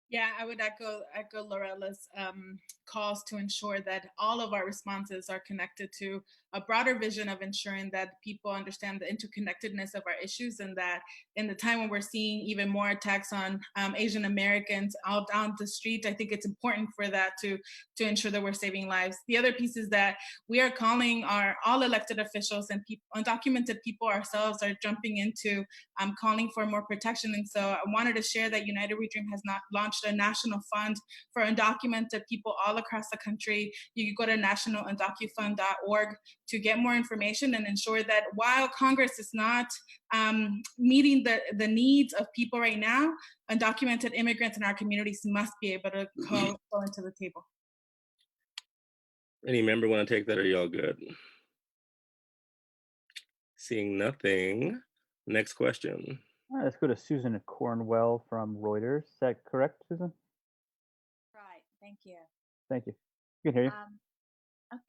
Yeah, I would echo Lorella's calls to ensure that all of our responses are connected to a broader vision of ensuring that people understand the interconnectedness of our issues, and that in the time when we're seeing even more attacks on Asian Americans all down the street, I think it's important for that to ensure that we're saving lives. The other piece is that we are calling all elected officials and undocumented people ourselves are jumping into calling for more protection. And so I wanted to share that United We Dream has not launched a national fund for undocumented people all across the country. You can go to nationalundocufund.org to get more information and ensure that while Congress is not meeting the needs of people right now, undocumented immigrants in our communities must be able to go into the table. Any member want to take that, or are you all good? Seeing nothing. Next question. All right, let's go to Susan Cornwell from Reuters. Is that correct, Susan? Right, thank you. Thank you. We can hear you.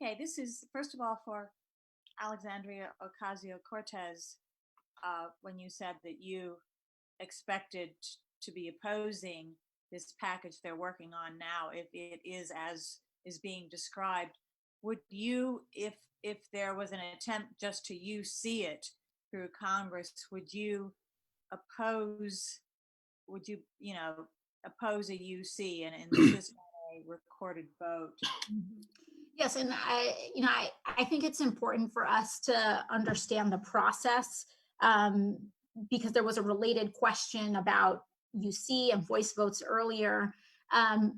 Okay, this is, first of all, for Alexandria Ocasio-Cortez, when you said that you expected to be opposing this package they're working on now, if it is as is being described, would you, if there was an attempt just to see it through Congress, would you oppose a UC and insist on a recorded vote? Yes, and I think it's important for us to understand the process, because there was a related question about UC and voice votes earlier. I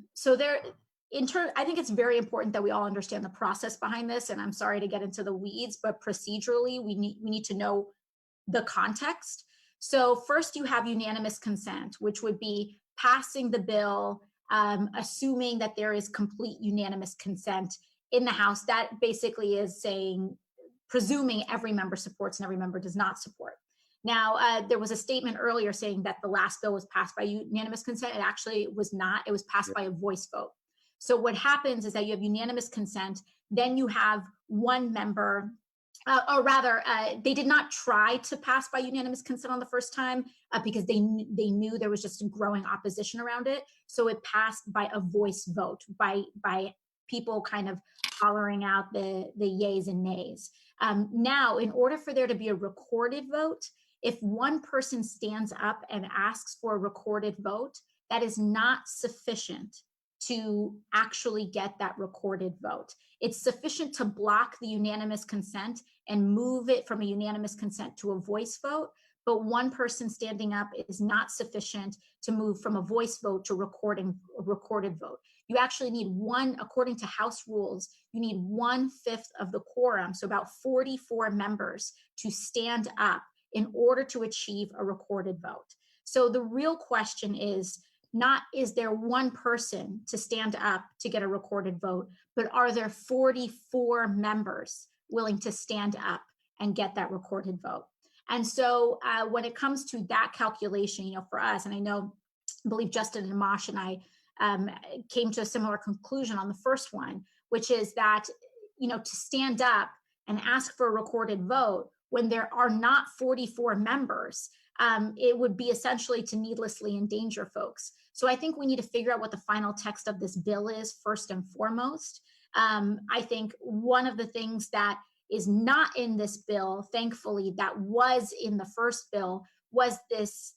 think it's very important that we all understand the process behind this. And I'm sorry to get into the weeds, but procedurally, we need to know the context. So first, you have unanimous consent, which would be passing the bill, assuming that there is complete unanimous consent in the House. That basically is saying, presuming every member supports and every member does not support. Now, there was a statement earlier saying that the last bill was passed by unanimous consent. It actually was not. It was passed by a voice vote. So what happens is that you have unanimous consent, then you have one member, or rather, they did not try to pass by unanimous consent on the first time because they knew there was just a growing opposition around it. So it passed by a voice vote, by people kind of hollering out the yays and nays. Now, in order for there to be a recorded vote, if one person stands up and asks for a recorded vote, that is not sufficient to actually get that recorded vote. It's sufficient to block the unanimous consent and move it from a unanimous consent to a voice vote, but one person standing up is not sufficient to move from a voice vote to a recorded vote. You actually need one, according to House rules, you need 1/5 of the quorum, so about 44 members, to stand up in order to achieve a recorded vote. So the real question is not, is there one person to stand up to get a recorded vote, but are there 44 members willing to stand up and get that recorded vote? And so when it comes to that calculation, you know, for us, and I believe Justin and Mosh and I came to a similar conclusion on the first one, which is that, you know, to stand up and ask for a recorded vote when there are not 44 members, it would be essentially to needlessly endanger folks. So I think we need to figure out what the final text of this bill is first and foremost. I think one of the things that is not in this bill, thankfully, that was in the first bill, was this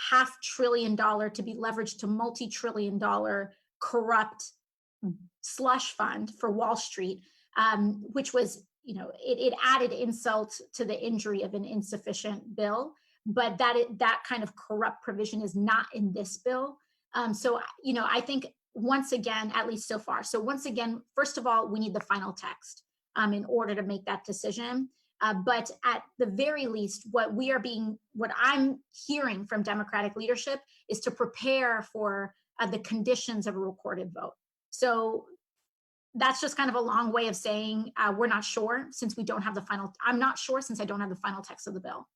$500 billion to be leveraged to multi-trillion-dollar corrupt slush fund for Wall Street, which was, you know, it added insult to the injury of an insufficient bill, but that kind of corrupt provision is not in this bill. So, you know, I think once again, at least so far. So once again, first of all, we need the final text in order to make that decision. But at the very least, what I'm hearing from Democratic leadership is to prepare for the conditions of a recorded vote. So that's just kind of a long way of saying we're not sure since we don't have the final. I'm not sure since I don't have the final text of the bill.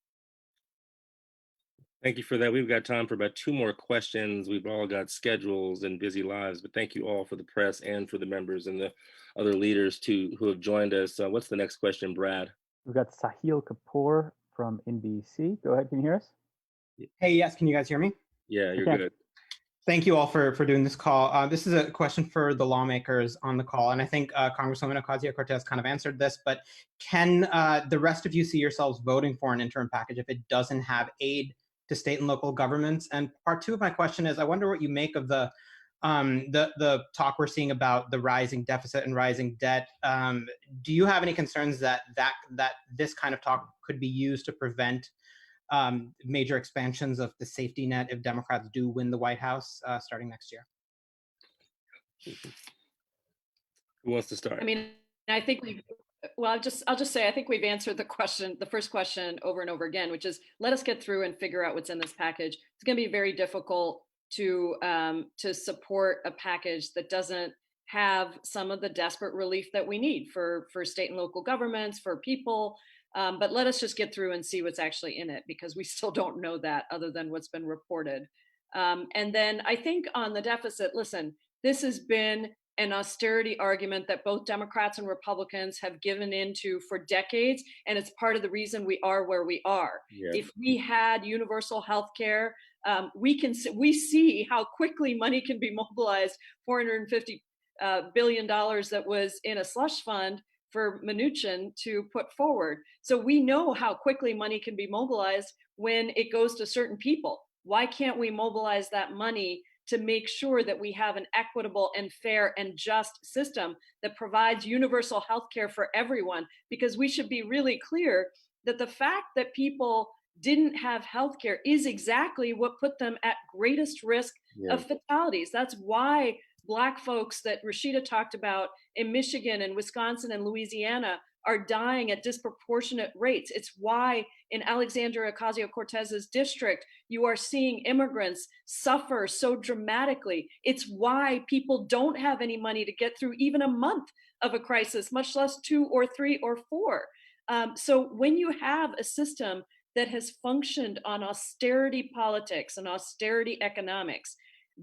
Thank you for that. We've got time for about 2 more questions. We've all got schedules and busy lives, but thank you all for the press and for the members and the other leaders who have joined us. What's the next question, Brad? We've got Sahil Kapoor from NBC. Go ahead, can you hear us? Hey, yes, can you guys hear me? Yeah, you're good. Thank you all for doing this call. This is a question for the lawmakers on the call, and I think Congresswoman Ocasio-Cortez kind of answered this, but can the rest of you see yourselves voting for an interim package if it doesn't have aid to state and local governments? And part 2 of my question is, I wonder what you make of the talk we're seeing about the rising deficit and rising debt. Do you have any concerns that this kind of talk could be used to prevent major expansions of the safety net if Democrats do win the White House starting next year? Who wants to start? I mean, I think I'll just say, I think we've answered the first question over and over again, which is let us get through and figure out what's in this package. It's going to be very difficult to support a package that doesn't have some of the desperate relief that we need for state and local governments, for people. But let us just get through and see what's actually in it, because we still don't know that other than what's been reported. And then I think on the deficit, listen, this has been an austerity argument that both Democrats and Republicans have given into for decades, and it's part of the reason we are where we are. Yeah. If we had universal health care, we see how quickly money can be mobilized. $450 billion that was in a slush fund for Mnuchin to put forward. So we know how quickly money can be mobilized when it goes to certain people. Why can't we mobilize that money to make sure that we have an equitable and fair and just system that provides universal health care for everyone? Because we should be really clear that the fact that people didn't have health care is exactly what put them at greatest risk of fatalities. That's why Black folks that Rashida talked about in Michigan and Wisconsin and Louisiana are dying at disproportionate rates. It's why in Alexandria Ocasio-Cortez's district, you are seeing immigrants suffer so dramatically. It's why people don't have any money to get through even a month of a crisis, much less 2 or 3 or 4. So when you have a system that has functioned on austerity politics and austerity economics,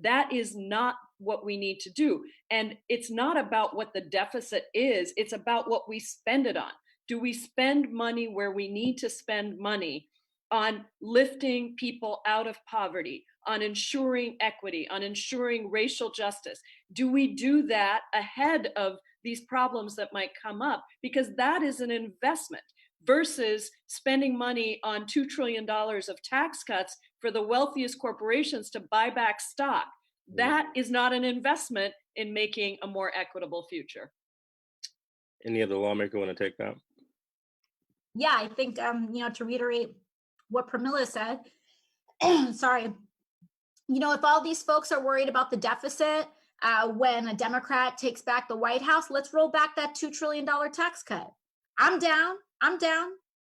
that is not what we need to do. And it's not about what the deficit is, it's about what we spend it on. Do we spend money where we need to spend money on lifting people out of poverty, on ensuring equity, on ensuring racial justice? Do we do that ahead of these problems that might come up? Because that is an investment versus spending money on $2 trillion of tax cuts for the wealthiest corporations to buy back stock. That is not an investment in making a more equitable future. Any other lawmaker want to take that? Yeah, I think, to reiterate what Pramila said, sorry, if all these folks are worried about the deficit, when a Democrat takes back the White House, let's roll back that $2 trillion tax cut. I'm down.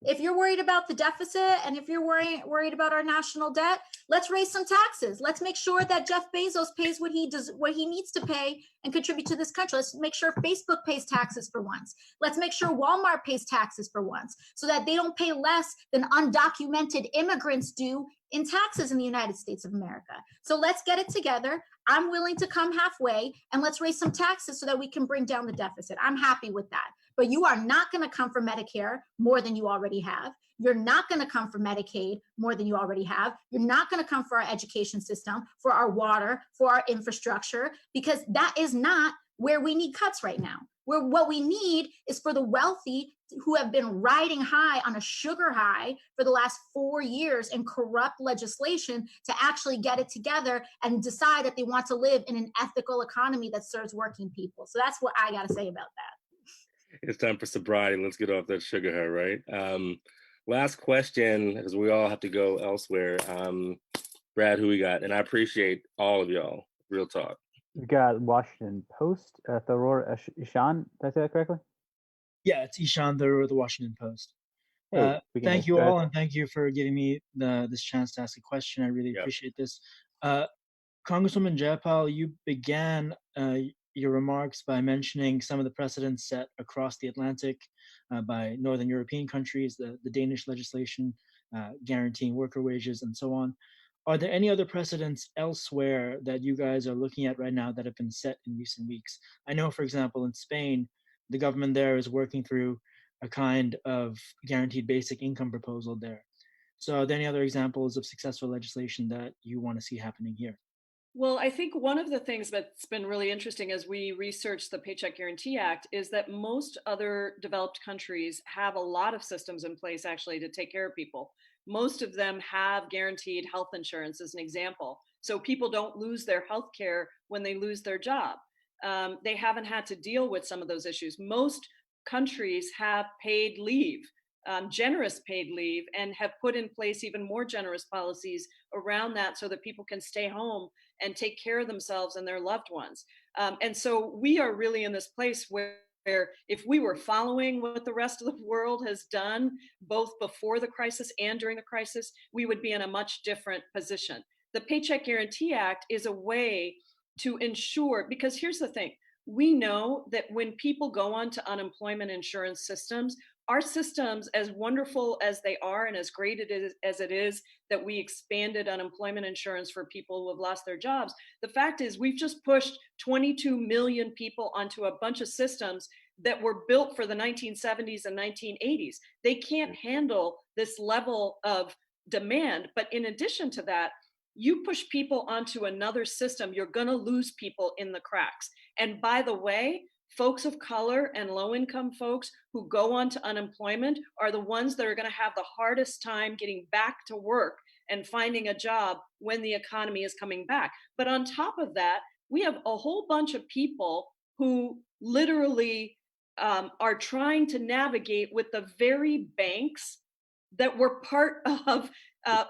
If you're worried about the deficit and if you're worried about our national debt, let's raise some taxes. Let's make sure that Jeff Bezos pays what he needs to pay and contribute to this country. Let's make sure Facebook pays taxes for once. Let's make sure Walmart pays taxes for once so that they don't pay less than undocumented immigrants do in taxes in the United States of America. So let's get it together. I'm willing to come halfway and let's raise some taxes so that we can bring down the deficit. I'm happy with that. But you are not going to come for Medicare more than you already have. You're not going to come for Medicaid more than you already have. You're not going to come for our education system, for our water, for our infrastructure, because that is not where we need cuts right now. What we need is for the wealthy who have been riding high on a sugar high for the last 4 years in corrupt legislation to actually get it together and decide that they want to live in an ethical economy that serves working people. So that's what I got to say about that. It's time for sobriety. Let's get off that sugar high, right? Last question, as we all have to go elsewhere. Brad, who we got? And I appreciate all of y'all. Real talk. We got Washington Post, Tharor Ishan. Did I say that correctly? Yeah, it's Ishan Tharor, the Washington Post. Hey, thank you all, and thank you for giving me this chance to ask a question. I really appreciate this. Congresswoman Jayapal, you began your remarks by mentioning some of the precedents set across the Atlantic by Northern European countries, the Danish legislation guaranteeing worker wages and so on. Are there any other precedents elsewhere that you guys are looking at right now that have been set in recent weeks? I know, for example, in Spain, the government there is working through a kind of guaranteed basic income proposal there. So are there any other examples of successful legislation that you want to see happening here? Well, I think one of the things that's been really interesting as we research the Paycheck Guarantee Act is that most other developed countries have a lot of systems in place actually to take care of people. Most of them have guaranteed health insurance as an example. So people don't lose their health care when they lose their job. They haven't had to deal with some of those issues. Most countries have paid leave, generous paid leave, and have put in place even more generous policies around that so that people can stay home and take care of themselves and their loved ones. And so we are really in this place where if we were following what the rest of the world has done, both before the crisis and during the crisis, we would be in a much different position. The Paycheck Guarantee Act is a way to ensure, because here's the thing, we know that when people go on to unemployment insurance systems, our systems, as wonderful as they are and as great as it is that we expanded unemployment insurance for people who have lost their jobs, the fact is we've just pushed 22 million people onto a bunch of systems that were built for the 1970s and 1980s. They can't handle this level of demand. But in addition to that, you push people onto another system, you're going to lose people in the cracks. And by the way, folks of color and low-income folks who go on to unemployment are the ones that are going to have the hardest time getting back to work and finding a job when the economy is coming back. But on top of that, we have a whole bunch of people who literally are trying to navigate with the very banks that were part of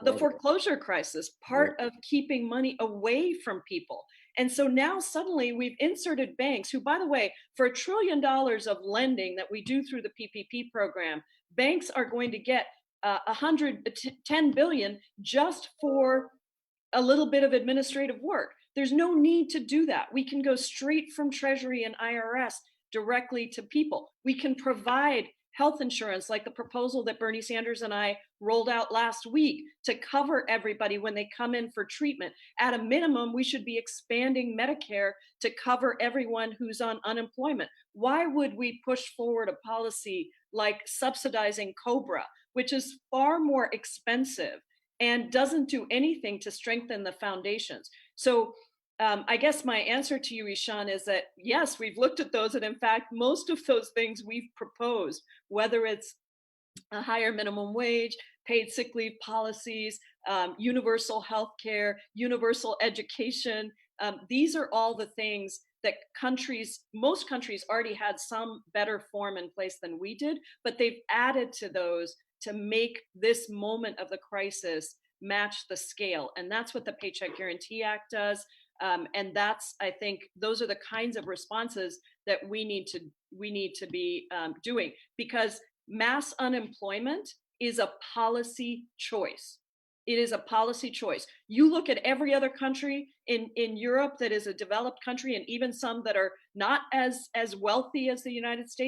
the foreclosure crisis, part of keeping money away from people. And so now suddenly we've inserted banks who, by the way, for $1 trillion of lending that we do through the PPP program, banks are going to get $110 billion just for a little bit of administrative work. There's no need to do that. We can go straight from Treasury and IRS directly to people. We can provide health insurance, like the proposal that Bernie Sanders and I rolled out last week to cover everybody when they come in for treatment. At a minimum, we should be expanding Medicare to cover everyone who's on unemployment. Why would we push forward a policy like subsidizing COBRA, which is far more expensive and doesn't do anything to strengthen the foundations? So I guess my answer to you, Ishan, is that yes, we've looked at those, and in fact, most of those things we've proposed, whether it's a higher minimum wage, paid sick leave policies, universal health care, universal education. These are all the things that most countries already had some better form in place than we did, but they've added to those to make this moment of the crisis match the scale. And that's what the Paycheck Guarantee Act does. And that's, I think, those are the kinds of responses that we need to be doing, because mass unemployment is a policy choice. It is a policy choice. You look at every other country in Europe that is a developed country, and even some that are not as wealthy as the United States.